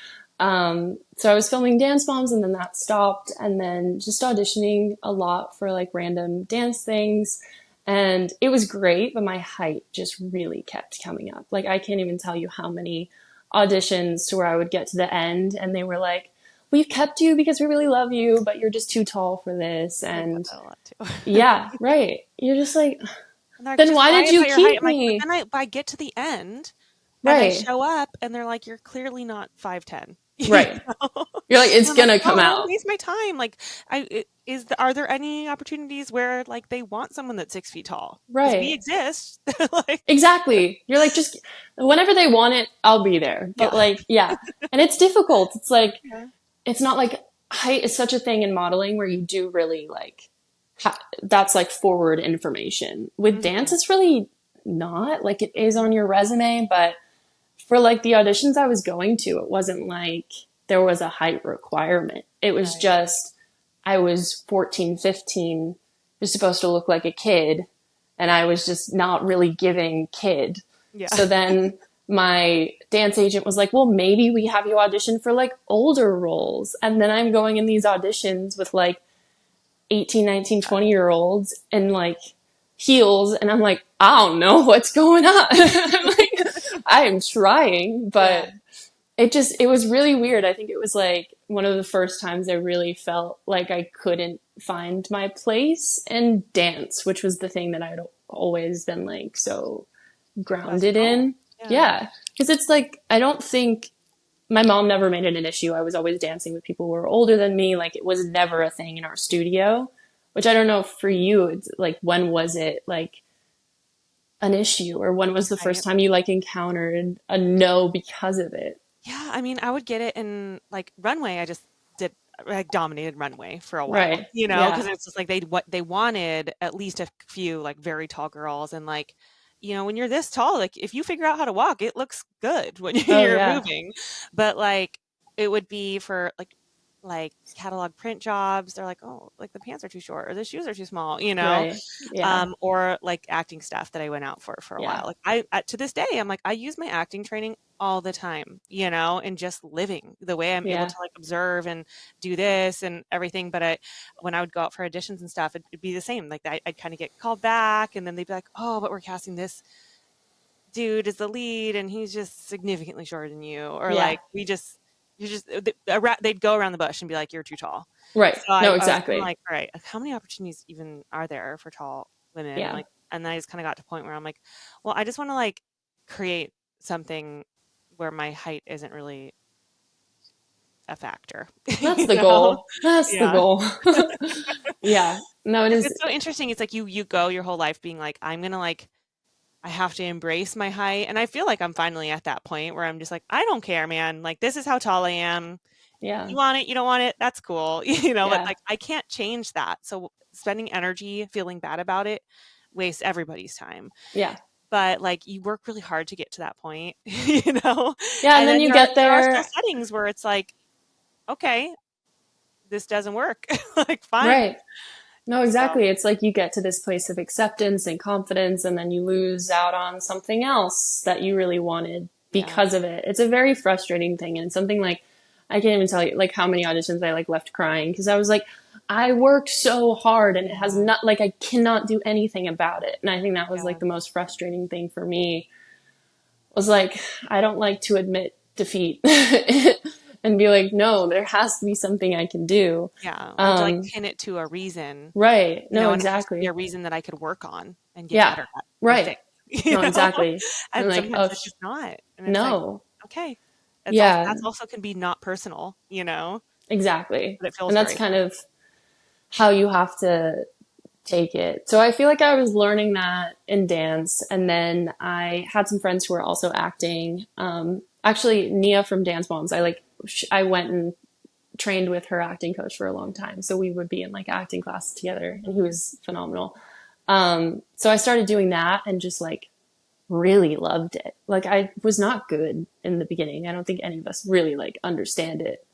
So I was filming Dance Moms and then that stopped and then just auditioning a lot for like random dance things. And it was great, but my height just really kept coming up. Like I can't even tell you how many auditions to where I would get to the end and they were like, we've kept you because we really love you, but you're just too tall for this. I get And that a lot too. yeah, right. You're just like, And they're like, then "Just why lie did you about your height." keep I'm like, "But me? then I get to the end and I Right, show up and they're like, 'You're clearly not 5'10.'" You right. know? You're like, And it's I'm like, gonna "No, come I don't wanna out. waste my time." Like, are there any opportunities where, like, they want someone that's 6 feet tall? Because we Right. exist. Like, Exactly. You're like, just whenever they want it, I'll be there. But yeah. like, yeah. And it's difficult. It's like, Yeah. it's not like height is such a thing in modeling where you do really like, that's like forward information. With dance, Mhm. it's really not like it is on your resume, but for like the auditions I was going to, it wasn't like there was a height requirement. It was Right. just, I was 14, 15, was supposed to look like a kid, and I was just not really giving kid. Yeah. So then my dance agent was like, well, maybe we have you audition for like older roles. And then I'm going in these auditions with like 18, 19, 20-year olds and like heels. And I'm like, I don't know what's going on. I'm like, I am trying, but it was really weird. I think it was like one of the first times I really felt like I couldn't find my place in dance, which was the thing that I'd always been like so grounded in. Yeah. Because it's like, I don't think my mom never made it an issue. I was always dancing with people who were older than me. Like it was never a thing in our studio, which I don't know for you. It's like, when was it like an issue, or when was the first time you like encountered a no because of it? Yeah, I mean, I would get it in like runway. I dominated runway for a while, Right. because Yeah. it's just like they wanted at least a few like very tall girls, and like, when you're this tall, like if you figure out how to walk, it looks good when Oh you're yeah. moving. But like it would be for like catalog print jobs. They're like, oh, like the pants are too short or the shoes are too small, Right. Yeah. or like acting stuff that I went out for a Yeah. while. Like to this day, I'm like, I use my acting training all the time, and just living the way I'm able Yeah. to like observe and do this and everything. But when I would go out for auditions and stuff, it'd be the same. Like I'd kind of get called back, and then they'd be like, oh, but we're casting this dude as the lead, and he's just significantly shorter than you, or Yeah. like they'd go around the bush and be like, you're too tall. Right. So No, I was kind of exactly. like, all right, like, how many opportunities even are there for tall women? Yeah. And then I just kind of got to a point where I'm like, well, I just want to like create something where my height isn't really a factor, That's you the know? goal. That's the Yeah. goal. Yeah. No, it 'Cause is. it's so interesting. It's like you go your whole life being like, I'm gonna like I have to embrace my height. And I feel like I'm finally at that point where I'm just like, I don't care, man. Like this is how tall I am. Yeah. You want it, you don't want it, that's cool. But Yeah. like I can't change that. So spending energy feeling bad about it wastes everybody's time. Yeah. But like you work really hard to get to that point, you know? Yeah. And And then then you there get are still there. settings where it's like, okay, this doesn't work. Like fine. Right. No, So exactly. It's like you get to this place of acceptance and confidence, and then you lose out on something else that you really wanted yeah. because of it. It's a very frustrating thing. And it's something like, I can't even tell you like how many auditions I like left crying because I was like, I worked so hard and it has Yeah. not, like, I cannot do anything about it. And I think that was Yeah. like the most frustrating thing for me was like, I don't like to admit defeat and be like, no, there has to be something I can do. Yeah. Or to like pin it to a reason, Right. No, and it has to be a exactly. reason that I could work on and get Yeah. better at and Right. fix, No, exactly. And And like, sometimes oh, it's just not. And it's like, no. okay. Yeah, That's also can be not personal, exactly. but it feels And that's very kind of how you have to take it. So I feel like I was learning that in dance. And then I had some friends who were also acting. Actually, Nia from Dance Moms, I went and trained with her acting coach for a long time. So we would be in like acting classes together and he was phenomenal. So I started doing that and just like really loved it. Like I was not good in the beginning. I don't think any of us really like understand it.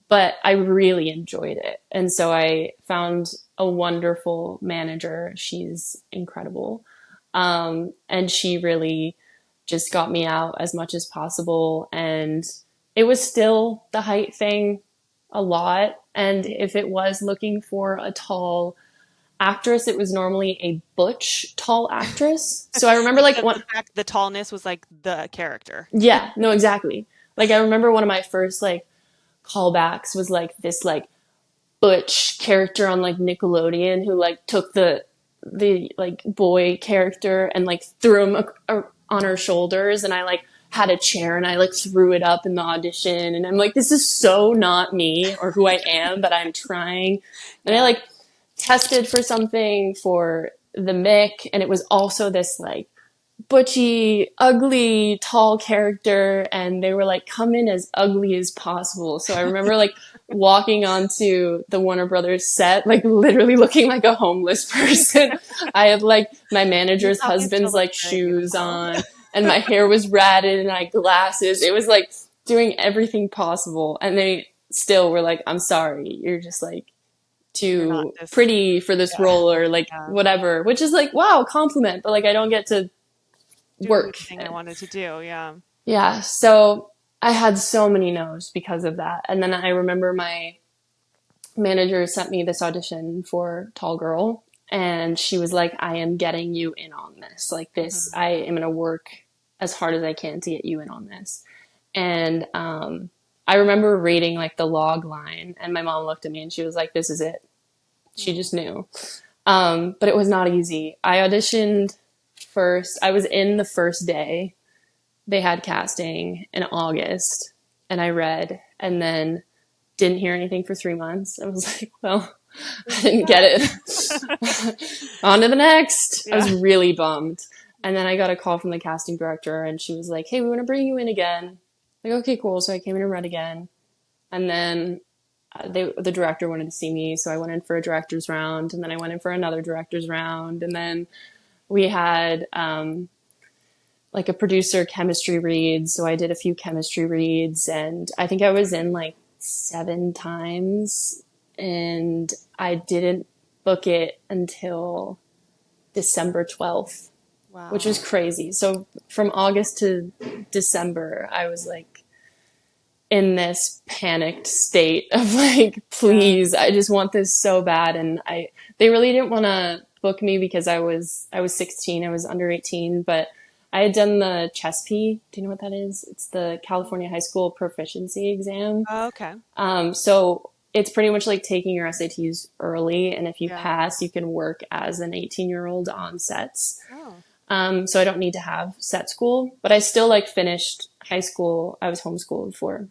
But I really enjoyed it. And so I found a wonderful manager. She's incredible. And she really just got me out as much as possible. And it was still the height thing a lot. And if it was looking for a tall actress, it was normally a butch tall actress. So I remember like like the one, fact the tallness was like the character. yeah, no, exactly. Like I remember one of my first like callbacks was like this like butch character on like Nickelodeon who like took the like boy character and like threw him on her shoulders, and I like had a chair and I like threw it up in the audition, and I'm like, this is so not me or who I am, but I'm trying. And I Yeah. like tested for something for the Mick, and it was also this like butchy, ugly, tall character, and they were like, come in as ugly as possible. So I remember like walking onto the Warner Brothers set, like literally looking like a homeless person. I had like my You manager's taught me still husband's look like very shoes beautiful. on, and my hair was ratted and I had glasses. It was like doing everything possible. And they still were like, I'm sorry, you're just like You're not too this. pretty for this Yeah. role or like Yeah. whatever, which is like, wow, compliment. But like, I don't get to doing the work. thing I wanted to do. Yeah. Yeah. So I had so many no's because of that. And then I remember my manager sent me this audition for Tall Girl, and she was like, I am getting you in on this. Like this, Hmm. I am going to work as hard as I can to get you in on this. And I remember reading like the log line, and my mom looked at me and she was like, this is it. She just knew. But it was not easy. I auditioned first. I was in the first day. They had casting in August, and I read, and then didn't hear anything for 3 months. I was like, well, I didn't get it. On to the next. I Yeah. was really bummed. And then I got a call from the casting director, and she was like, hey, we want to bring you in again. Like, okay, cool. So I came in and read again. And then the director wanted to see me, so I went in for a director's round, and then I went in for another director's round, and then we had like a producer chemistry read, so I did a few chemistry reads, and I think I was in like 7 times, and I didn't book it until December 12th, which was Wow. crazy. So from August to December, I was like in this panicked state of like, Yeah. please, I just want this so bad. And they really didn't want to book me because I was 16, I was under 18, but I had done the CHESP. Do you know what that is? It's the California High School Proficiency Exam. Oh, okay. So it's pretty much like taking your SATs early. And if you Yeah. pass, you can work as an 18-year-old on sets. Oh, So I don't need to have set school, but I still like finished high school. I was homeschooled for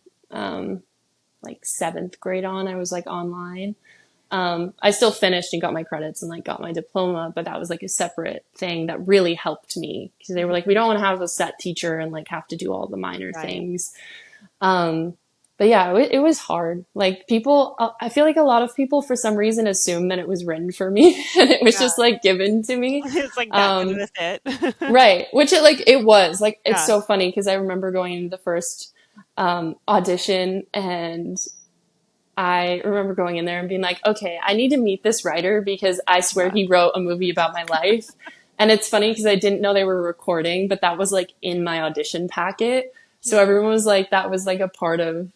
like seventh grade on. I was like online. I still finished and got my credits and like got my diploma, but that was like a separate thing that really helped me because they were like, we don't want to have a set teacher and like have to do all the minor right. things. But yeah, it was hard. Like people, I feel like a lot of people for some reason assume that it was written for me and it was Yeah. just like given to me. It's like that good of a fit. Right. Which it was like, it's Yeah. so funny because I remember going to the first, audition, and I remember going in there and being like, okay, I need to meet this writer because I swear Yeah. he wrote a movie about my life. And it's funny because I didn't know they were recording, but that was like in my audition packet. So Yeah. everyone was like, that was like a part of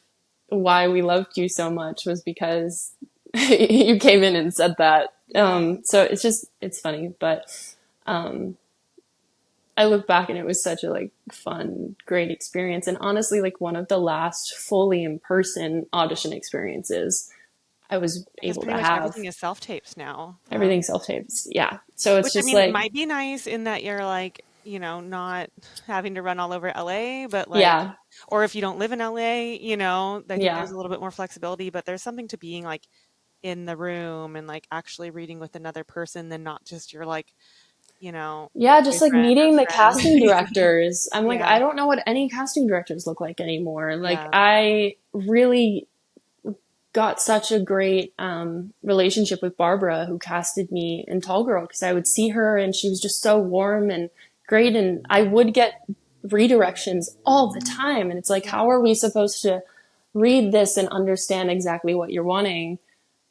why we loved you so much was because you came in and said that. Yeah. So it's funny, but, I look back and it was such a like fun, great experience. And honestly, like one of the last fully in person audition experiences I was Because able pretty to much have. everything is self-tapes now. Everything self tapes. Yeah. So it's Which I just mean like, might be nice in that you're like, not having to run all over LA, but like, yeah, or if you don't live in LA, I think there's yeah. a little bit more flexibility, but there's something to being like in the room and like actually reading with another person than not just your like, Yeah, just like boyfriend or meeting the friend. casting directors. I'm like, Yeah. I don't know what any casting directors look like anymore. Like, Yeah. I really got such a great relationship with Barbara, who casted me in Tall Girl, because I would see her and she was just so warm and great. And I would get redirections all the time. And it's like, Yeah. how are we supposed to read this and understand exactly what you're wanting?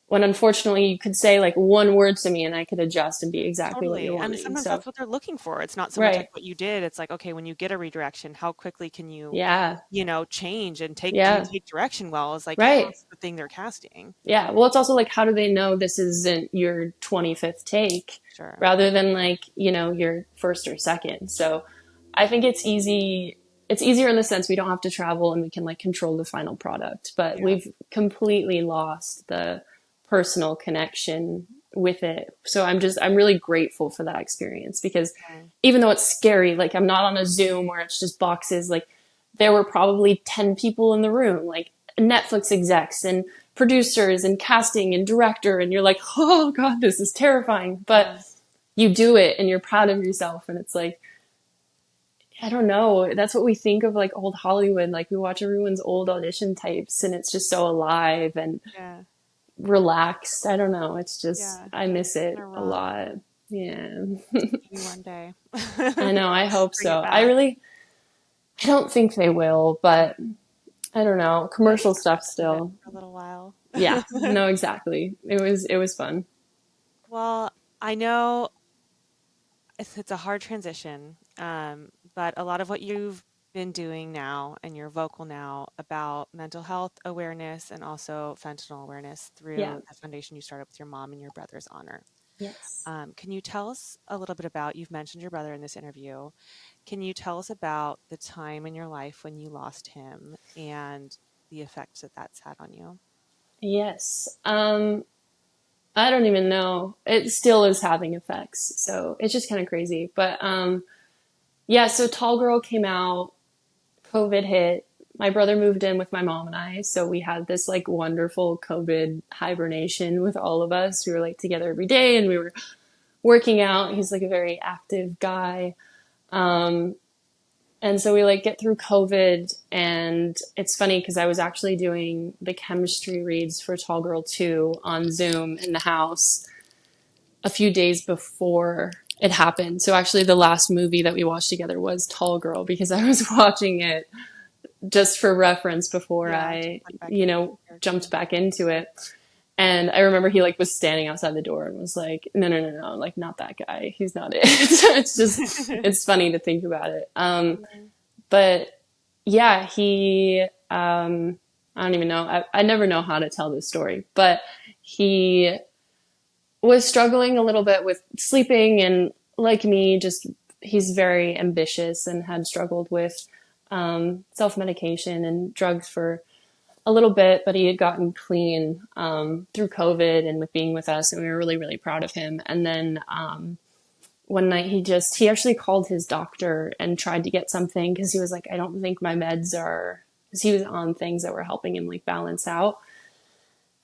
When unfortunately you could say like one word to me and I could adjust and be exactly what you're Totally. And wanting. sometimes So, that's what they're looking for. It's not so much like right. what you did. It's like, okay, when you get a redirection, how quickly can you, Yeah. change and do you Yeah. take direction well is like half Right. the thing they're casting. Yeah. Well, it's also like, how do they know this isn't your 25th take Sure. rather than like, your first or second? So I think it's easy. It's easier in the sense we don't have to travel and we can like control the final product, but Yeah. we've completely lost the personal connection with it. So I'm really grateful for that experience because Yeah. even though it's scary, like I'm not on a Zoom where it's just boxes, like there were probably 10 people in the room, like Netflix execs and producers and casting and director. And you're like, oh God, this is terrifying. But Yeah. you do it and you're proud of yourself. And it's like, I don't know. That's what we think of like old Hollywood. Like we watch everyone's old audition tapes and it's just so alive and Yeah. relaxed. I don't know. It's just, Yeah. I miss It's it gonna a rock. lot. Yeah. Maybe one day. I know. I hope Bring it so. back. I don't think they will, but I don't know. At least Commercial get the stuff rest of it still. for a little while. Yeah. No, exactly. It was fun. Well, I know it's a hard transition, but a lot of what you've been doing now and you're vocal now about mental health awareness and also fentanyl awareness Yeah. through the foundation you started with your mom and your brother's honor. Yes. Can you tell us a little bit about, you've mentioned your brother in this interview. Can you tell us about the time in your life when you lost him and the effects that that's had on you? Yes. I don't even know. It still is having effects. So it's just kind of crazy. But yeah, so Tall Girl came out, COVID hit. My brother moved in with my mom and I. So we had this like wonderful COVID hibernation with all of us. We were like together every day and we were working out. He's like a very active guy. Um, and so we like get through COVID, and it's funny because I was actually doing the chemistry reads for Tall Girl 2 on Zoom in the house a few days before it happened. So actually the last movie that we watched together was Tall Girl because I was watching it just for reference before Yeah, to I, put back into the jumped character. back into it. And I remember he like was standing outside the door and was like, no, no, no, no, like not that guy. He's not it. It's just, it's funny to think about it. Yeah. But yeah, I don't even know. I never know how to tell this story, but he was struggling a little bit with sleeping, and like me, just he's very ambitious and had struggled with self-medication and drugs for a little bit, but he had gotten clean through COVID and with being with us, and we were really, really proud of him. And then one night he actually called his doctor and tried to get something because he was like, I don't think my meds are, because he was on things that were helping him like balance out.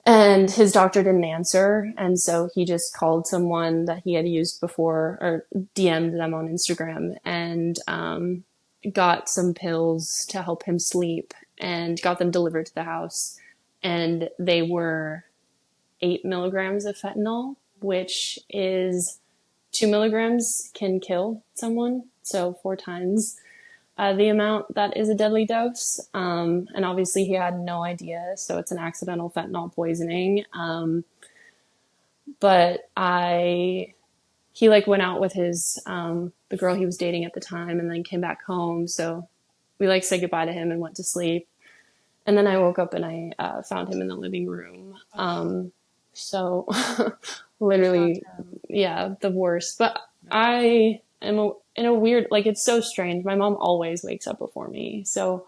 And his doctor didn't answer. And so he just called someone that he had used before or DM'd them on Instagram and got some pills to help him sleep and got them delivered to the house. And they were 8 milligrams of fentanyl, which is 2 milligrams can kill someone. So 4 times the amount that is a deadly dose. And obviously he had no idea. So it's an accidental fentanyl poisoning. But he like went out with the girl he was dating at the time and then came back home. So we like said goodbye to him and went to sleep. And then I woke up and I found him in the living room. So You found literally, him. yeah, the worst. But I am in a weird, like, it's so strange. My mom always wakes up before me. So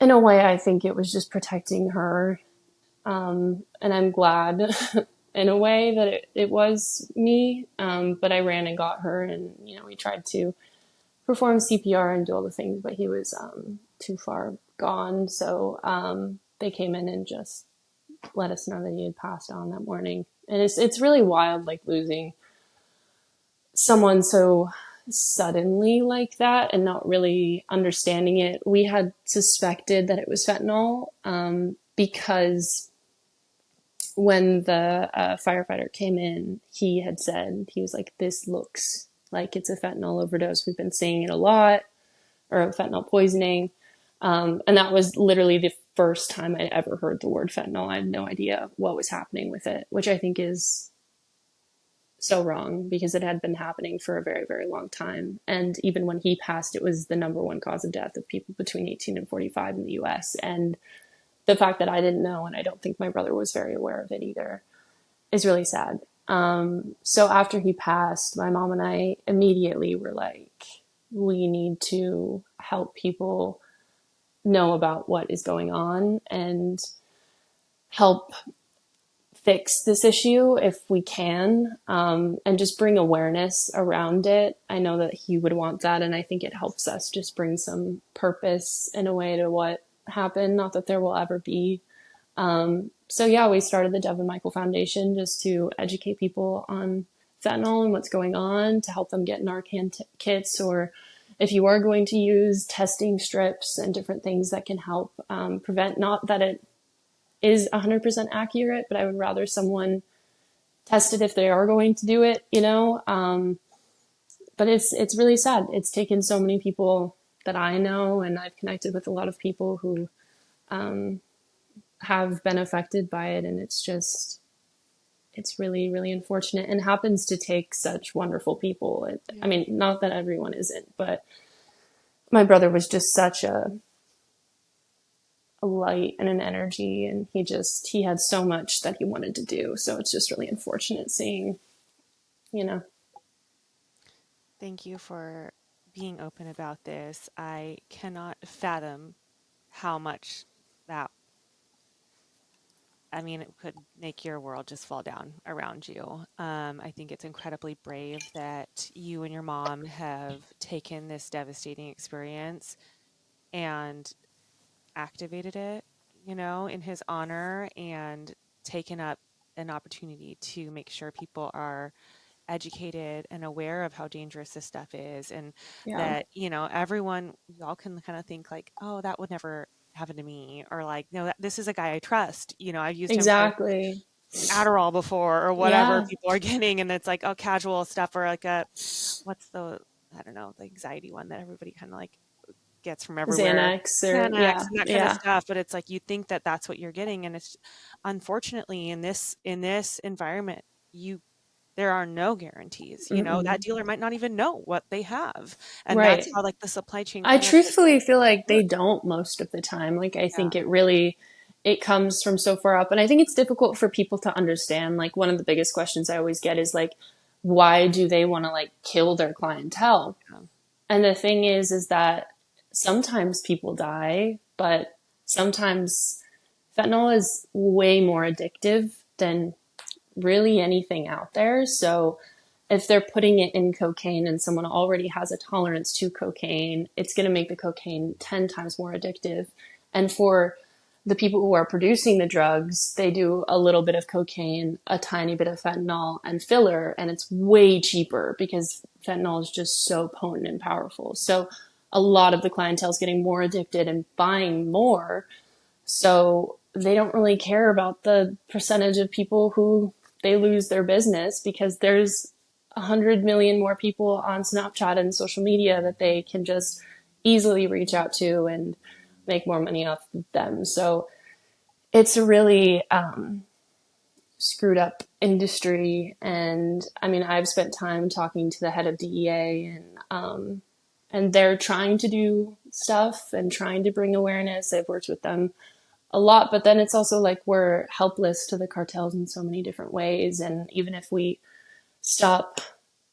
in a way, I think it was just protecting her. And I'm glad in a way that it was me. But I ran and got her and, we tried to perform CPR and do all the things, but he was too far gone. So they came in and just let us know that he had passed on that morning. And it's really wild, like losing someone so suddenly like that and not really understanding it. We had suspected that it was fentanyl because when the firefighter came in, he had said, he was like, this looks like it's a fentanyl overdose. We've been seeing it a lot, or a fentanyl poisoning. And that was literally the first time I ever heard the word fentanyl. I had no idea what was happening with it, which I think is so wrong because it had been happening for a very, very long time. And even when he passed, it was the number one cause of death of people between 18 and 45 in the US. And the fact that I didn't know, and I don't think my brother was very aware of it either, is really sad. So after he passed, my mom and I immediately were like, we need to help people know about what is going on and help fix this issue if we can, and just bring awareness around it. I know that he would want that, and I think it helps us just bring some purpose in a way to what happened. Not that there will ever be. So yeah, we started the Devin Michael Foundation just to educate people on fentanyl and what's going on, to help them get Narcan kits, or if you are going to use, testing strips and different things that can help prevent. Not that it is 100% accurate, but I would rather someone test it if they are going to do it, but it's really sad. It's taken so many people that I know, and I've connected with a lot of people who have been affected by it, and it's it's really, really unfortunate and happens to take such wonderful people. I Yeah. mean, not that everyone isn't, but my brother was just such a light and an energy, and he had so much that he wanted to do. So it's just really unfortunate seeing, you know. Thank you for being open about this. I cannot fathom how much that, I mean, it could make your world just fall down around you. I think it's incredibly brave that you and your mom have taken this devastating experience and activated it, in his honor and taken up an opportunity to make sure people are educated and aware of how dangerous this stuff is, and Yeah, that, everyone, y'all can kind of think like, oh, that would never happen to me, or like, no, this is a guy I trust. I've used him for exactly. Adderall before or whatever Yeah, people are getting, and it's like, oh, casual stuff, or like what's the, I don't know, the anxiety one that everybody kind of like gets from everywhere, Xanax or Xanax yeah, and that kind of yeah. stuff, but it's like you think that that's what you're getting, and it's unfortunately in this environment, you there are no guarantees. That Mm-mm. dealer might not even know what they have, and that's Right. how like the supply chain I kind of like truthfully feel like they works. don't most of the time. Like I Yeah, think it comes from so far up, and I think it's difficult for people to understand. Like one of the biggest questions I always get is like, why do they want to like kill their clientele? yeah, And the thing is that sometimes people die, but sometimes fentanyl is way more addictive than really anything out there. So if they're putting it in cocaine and someone already has a tolerance to cocaine, it's going to make the cocaine 10 times more addictive. And for the people who are producing the drugs, they do a little bit of cocaine, a tiny bit of fentanyl, and filler, and it's way cheaper because fentanyl is just so potent and powerful. So a lot of the clientele is getting more addicted and buying more. So they don't really care about the percentage of people who they lose their business because there's 100 million more people on Snapchat and social media that they can just easily reach out to and make more money off of them. So it's a really screwed up industry. And I mean, I've spent time talking to the head of DEA, and they're trying to do stuff and trying to bring awareness. I've worked with them a lot, but then it's also like we're helpless to the cartels in so many different ways. And even if we stop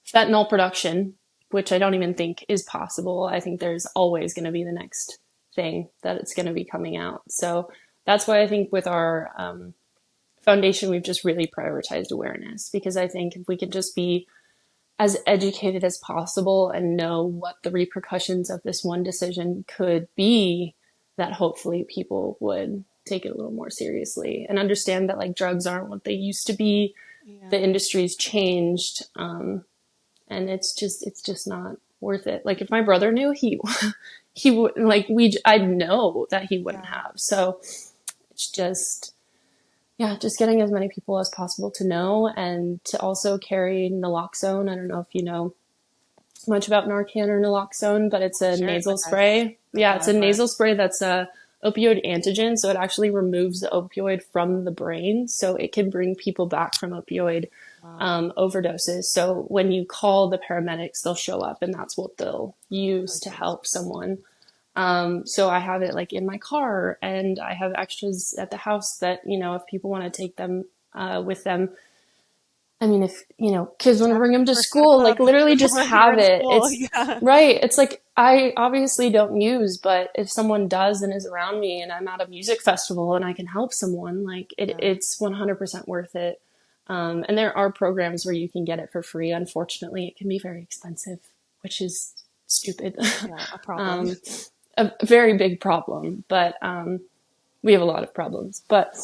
fentanyl production, which I don't even think is possible, I think there's always going to be the next thing that it's going to be coming out. So that's why I think with our foundation, we've just really prioritized awareness, because I think if we could just be as educated as possible and know what the repercussions of this one decision could be, that hopefully people would take it a little more seriously and understand that like drugs aren't what they used to be. The yeah, industry's changed, and it's just not worth it. Like if my brother knew, he would like I know that he wouldn't yeah. have. So it's just yeah, just getting as many people as possible to know and to also carry naloxone. I don't know if you know much about Narcan or naloxone, but it's a Share it nasal with us. spray. Love Yeah, that it's a advice. nasal spray that's a opioid antigen, so it actually removes the opioid from the brain, so it can bring people back from opioid Wow. overdoses. So when you call the paramedics, they'll show up, and that's what they'll use to Perfect. help someone. So I have it like in my car, and I have extras at the house that if people want to take them with them. I mean, if, kids Just want to have bring them to first at a school, like club literally just when you're have in it. school. It's Yeah. right. It's like, I obviously don't use, but if someone does and is around me and I'm at a music festival and I can help someone, like Yeah. it's 100% worth it. And there are programs where you can get it for free. Unfortunately, it can be very expensive, which is stupid. Yeah. A problem. um, a very big problem, but we have a lot of problems. But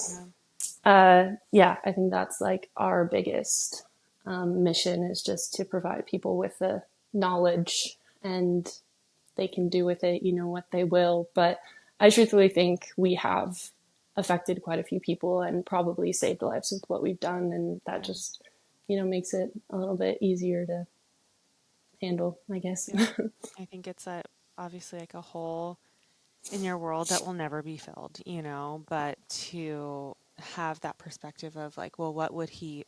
Yeah. yeah, I think that's like our biggest mission, is just to provide people with the knowledge, and they can do with it, what they will. But I truthfully think we have affected quite a few people and probably saved lives with what we've done. And that Yeah. just, makes it a little bit easier to handle, I guess. Yeah. I think it's obviously like a hole in your world that will never be filled, but to have that perspective of like, well, what would he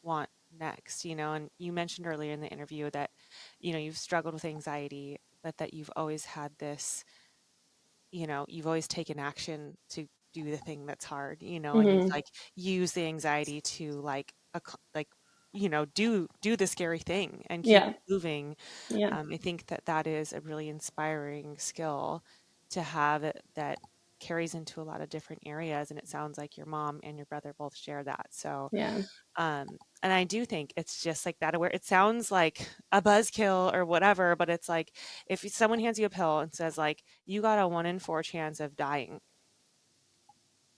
want next, and you mentioned earlier in the interview that, you've struggled with anxiety, but that you've always had this, you've always taken action to do the thing that's hard, and you've Hmm. like used the anxiety to like, like, do the scary thing and keep Yeah. moving. Yeah. I think that that is a really inspiring skill to have that carries into a lot of different areas. And it sounds like your mom and your brother both share that. So, Yeah. and I do think it's just like that aware. It sounds like a buzzkill or whatever, but it's like if someone hands you a pill and says like you got a 1 in 4 chance of dying Do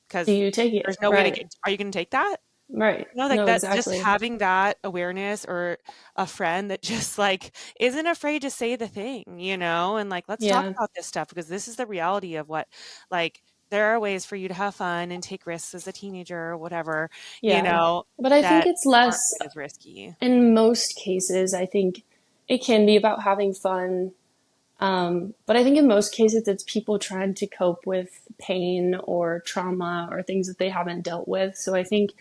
because you take there's it? no way to Right. get, are you going to take that? Right. No, like No, that, just exactly. having that awareness or a friend that just like isn't afraid to say the thing, and like, let's talk Yeah. about this stuff because this is the reality of what, like, there are ways for you to have fun and take risks as a teenager or whatever, Yeah. But I think that it's aren't less quite as risky. in most cases. I think it can be about having fun. But I think in most cases, it's people trying to cope with pain or trauma or things that they haven't dealt with. So I think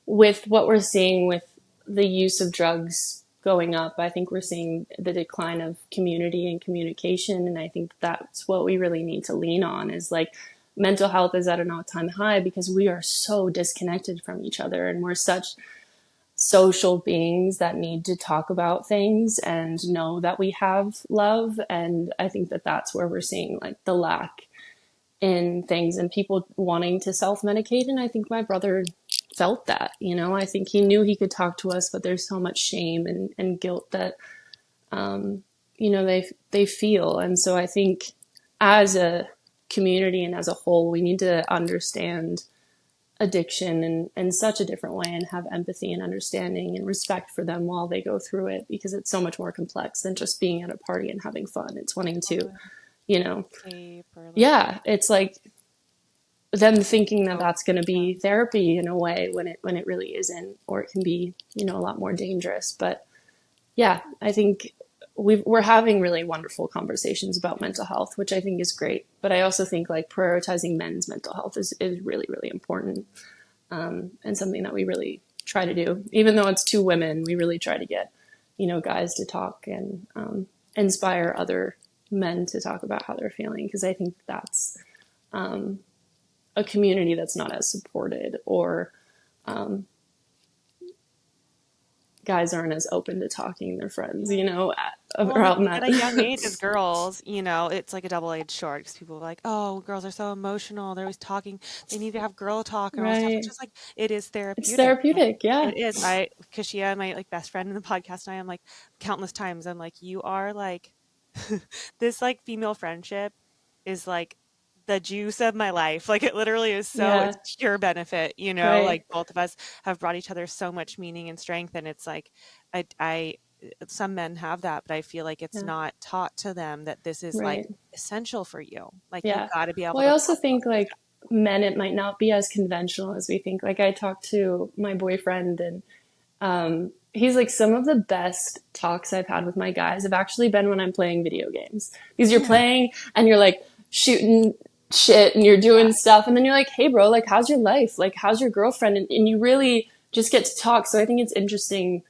with what we're seeing with the use of drugs going up, I think we're seeing the decline of community and communication. And I think that's what we really need to lean on is like mental health is at an all-time high because we are so disconnected from each other and we're such social beings that need to talk about things and know that we have love. And I think that that's where we're seeing like the lack in things and people wanting to self-medicate. And I think my brother felt that, I think he knew he could talk to us, but there's so much shame and guilt that, they feel. And so I think as a community and as a whole, we need to understand addiction in such a different way and have empathy and understanding and respect for them while they go through it because it's so much more complex than just being at a party and having fun. It's wanting to, Totally. you know, Escape or like yeah, it's like them thinking that cope. that's going to Yeah. be therapy in a way when it really isn't, or it can be, a lot more dangerous. But yeah, I think we're having really wonderful conversations about Yeah. mental health, which I think is great. But I also think like prioritizing men's mental health is really, really important. And something that we really try to do. Even though it's two women, we really try to get, guys to talk and inspire other men to talk about how they're feeling. Because I think that's a community that's not as supported or guys aren't as open to talking to their friends, Yeah. Well, and I around think that. at a young age as girls, it's like a double-edged sword because people are like, "Oh, girls are so emotional. They're always talking. They need to have girl talk and all this stuff." It's Right. just like it is It's therapeutic. Like, therapeutic. Yeah. it is. Kashia, my like best friend in the podcast, and I am like countless times. I'm like, you are like this like female friendship is like the juice of my life. Like it literally is so Yeah. it's pure benefit. Right. Like both of us have brought each other so much meaning and strength, and it's like I some men have that, but I feel like it's Yeah. not taught to them that this is like Right. essential for you. Like you Yeah. got to be able Well, I to also talk about think this like stuff. men, it might not be as conventional as we think. Like I talked to my boyfriend and he's like some of the best talks I've had with my guys have actually been when I'm playing video games because you're Yeah. playing and you're like shooting shit and you're doing stuff. And then you're like, hey bro, like, how's your life? Like, how's your girlfriend? And you really just get to talk. So I think it's interesting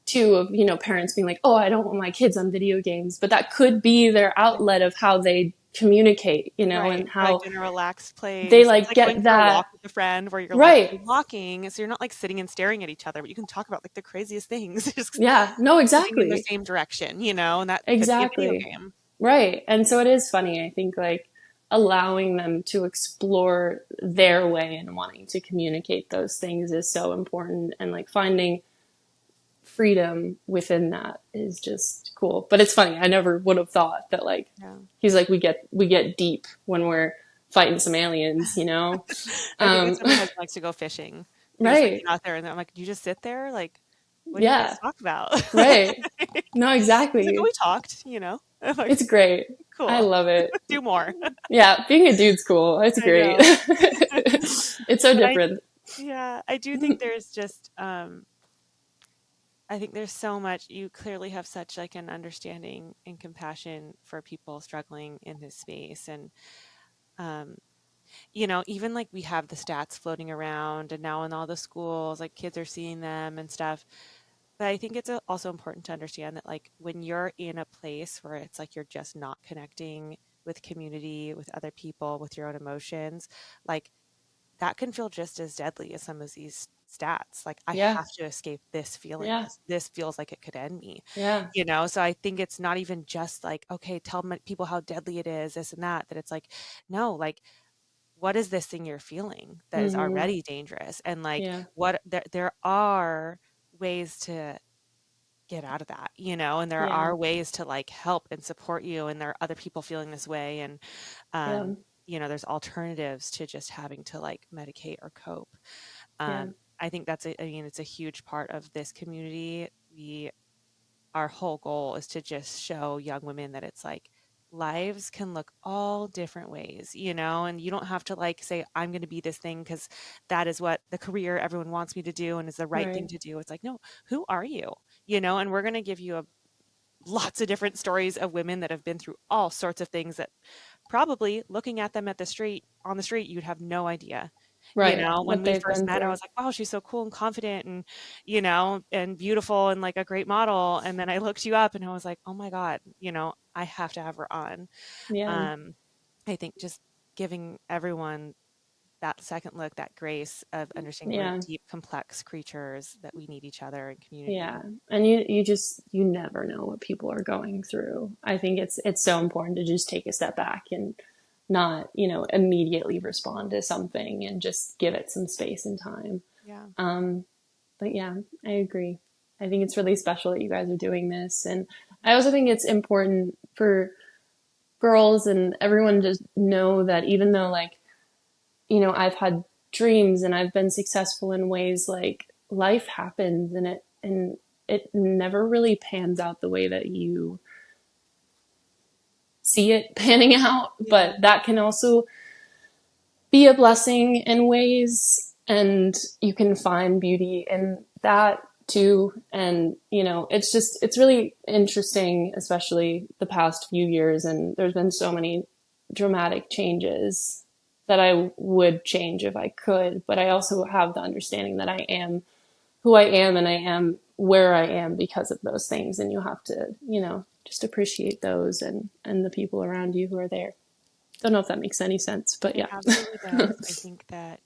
too of, parents being like, oh, I don't want my kids on video games, but that could be their Right. outlet of how they communicate, Right. and Or like how in a relaxed they place. It's like like going get for a walk that with a friend where you're like right. you're walking, so you're not like sitting and staring at each other, but you can talk about like the craziest things just Yeah, no, moving in the exactly. same direction, and that could be a video Exactly. game. Right. And so it is funny. I think like allowing them to explore their way and wanting to communicate those things is so important. And like finding freedom within that is just cool. But it's funny. I never would have thought that like Yeah. he's like we get deep when we're fighting some aliens, I think that's Um, when my husband likes to go fishing. He'll just like right. get out there and I'm like, "Do you just sit there? Like, what do you guys Yeah. talk about?" Right. No, He's like, "Oh, exactly. we talked." I'm like, It's great. I "Cool. love it. Do more." Yeah, being a dude's cool. It's I great. know. It's so But different. I do think there's just I think there's so much you clearly have such like an understanding and compassion for people struggling in this space and um even like we have the stats floating around and now in all the schools, like kids are seeing them and stuff. But I think it's also important to understand that like when you're in a place where it's like you're just not connecting with community, with other people, with your own emotions, like that can feel just as deadly as some of these stats. Like, I Yeah. have to escape this feeling Yeah. because this feels like it could end me, Yeah. So I think it's not even just like, okay, tell people how deadly it is, this and that, that it's like, no, like, what is this thing you're feeling that is Mm-hmm. already dangerous? And like, Yeah. there are ways to get out of that, and there Yeah. are ways to like help and support you. And there are other people feeling this way. And, Yeah. um, there's alternatives to just having to like medicate or cope. Yeah. I think I mean, it's a huge part of this community. Our whole goal is to just show young women that it's like lives can look all different ways, and you don't have to like say, I'm going to be this thing because that is what the career everyone wants me to do and is the right thing Right. to do. It's like, no, who are you? And we're going to give you lots of different stories of women that have been through all sorts of things that probably looking at them on the street, you'd have no idea. Right. When What we they've first been met, I through. was like, wow, she's so cool and confident and, and beautiful and like a great model. And then I looked you up and I was like, oh my God, I have to have her on. Yeah. Um, I think just giving everyone that second look, that grace of understanding we're Yeah. deep, complex creatures, that we need each other in Yeah. community. And you never know what people are going through. I think it's so important to just take a step back and not, immediately respond to something and just give it some space and time. Yeah. But yeah, I agree. I think it's really special that you guys are doing this. And I also think it's important for girls and everyone to know that even though, like, I've had dreams and I've been successful in ways, like life happens and it never really pans out the way that you see it panning out. Yeah. But that can also be a blessing in ways, and you can find beauty in that too. And it's really interesting, especially the past few years, and there's been so many dramatic changes that I would change if I could, but I also have the understanding that I am who I am and I am where I am because of those things, and you have to just appreciate those and the people around you who are there. Don't know if that makes any sense, but It yeah. absolutely does. I think that,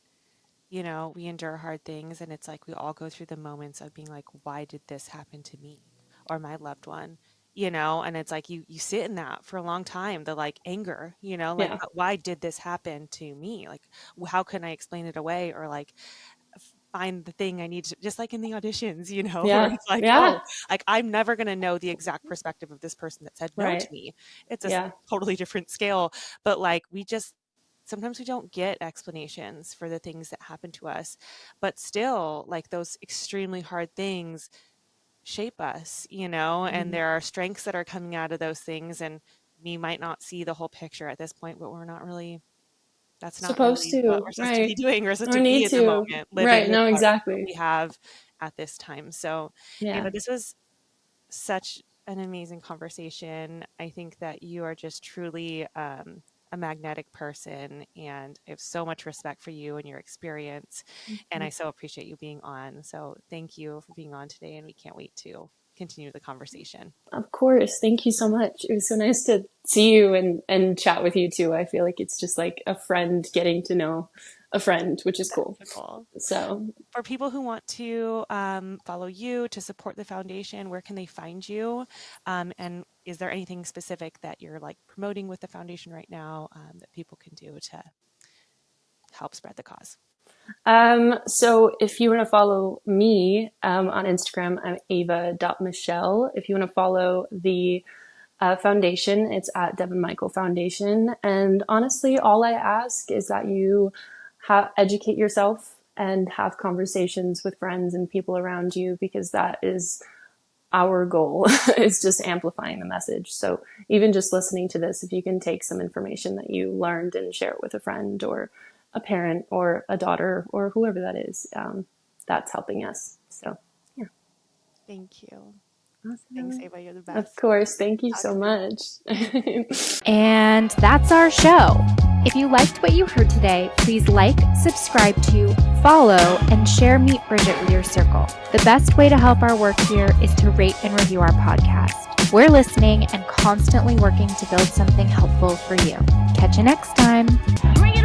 we endure hard things and it's like we all go through the moments of being like, why did this happen to me or my loved one? And it's like you sit in that for a long time, the like anger, like, Yeah. but why did this happen to me? Like, how can I explain it away or like find the thing I need to, just like in the auditions, where Yeah. it's like, Yeah. oh, like I'm never going to know the exact perspective of this person that said no to Right. me. It's a Yeah. totally different scale, but like sometimes we don't get explanations for the things that happen to us, but still like those extremely hard things shape us, and Mhm. there are strengths that are coming out of those things. And we might not see the whole picture at this point, but that's not Supposed really what we're to, supposed to be right. doing. We're supposed Or to be need in the to. moment, living Right. with No, what exactly. we have at this time. So, Yeah. Ava, this was such an amazing conversation. I think that you are just truly a magnetic person, and I have so much respect for you and your experience. And I so appreciate you being on. So, thank you for being on today, and we can't wait to continue the conversation. Of course. Thank you so much. It was so nice to see you and chat with you too. I feel like it's just like a friend getting to know a friend, which is That's cool. the goal. So For people who want to follow you to support the foundation, where can they find you? And is there anything specific that you're like promoting with the foundation right now that people can do to help spread the cause? So if you want to follow me on Instagram, I'm ava.michelle. If you want to follow the foundation, it's at Devin Michael Foundation. And honestly, all I ask is that you educate yourself and have conversations with friends and people around you, because that is our goal is just amplifying the message. So even just listening to this, if you can take some information that you learned and share it with a friend or a parent or a daughter or whoever that is, that's helping us. So yeah. Thank you. Thanks, Ava. You're the Of best. course. Thank you so much. And that's our show. If you liked what you heard today, please like, subscribe to, follow, and share Meet Bridget with your circle. The best way to help our work here is to rate and review our podcast. We're listening and constantly working to build something helpful for you. Catch you next time. Bring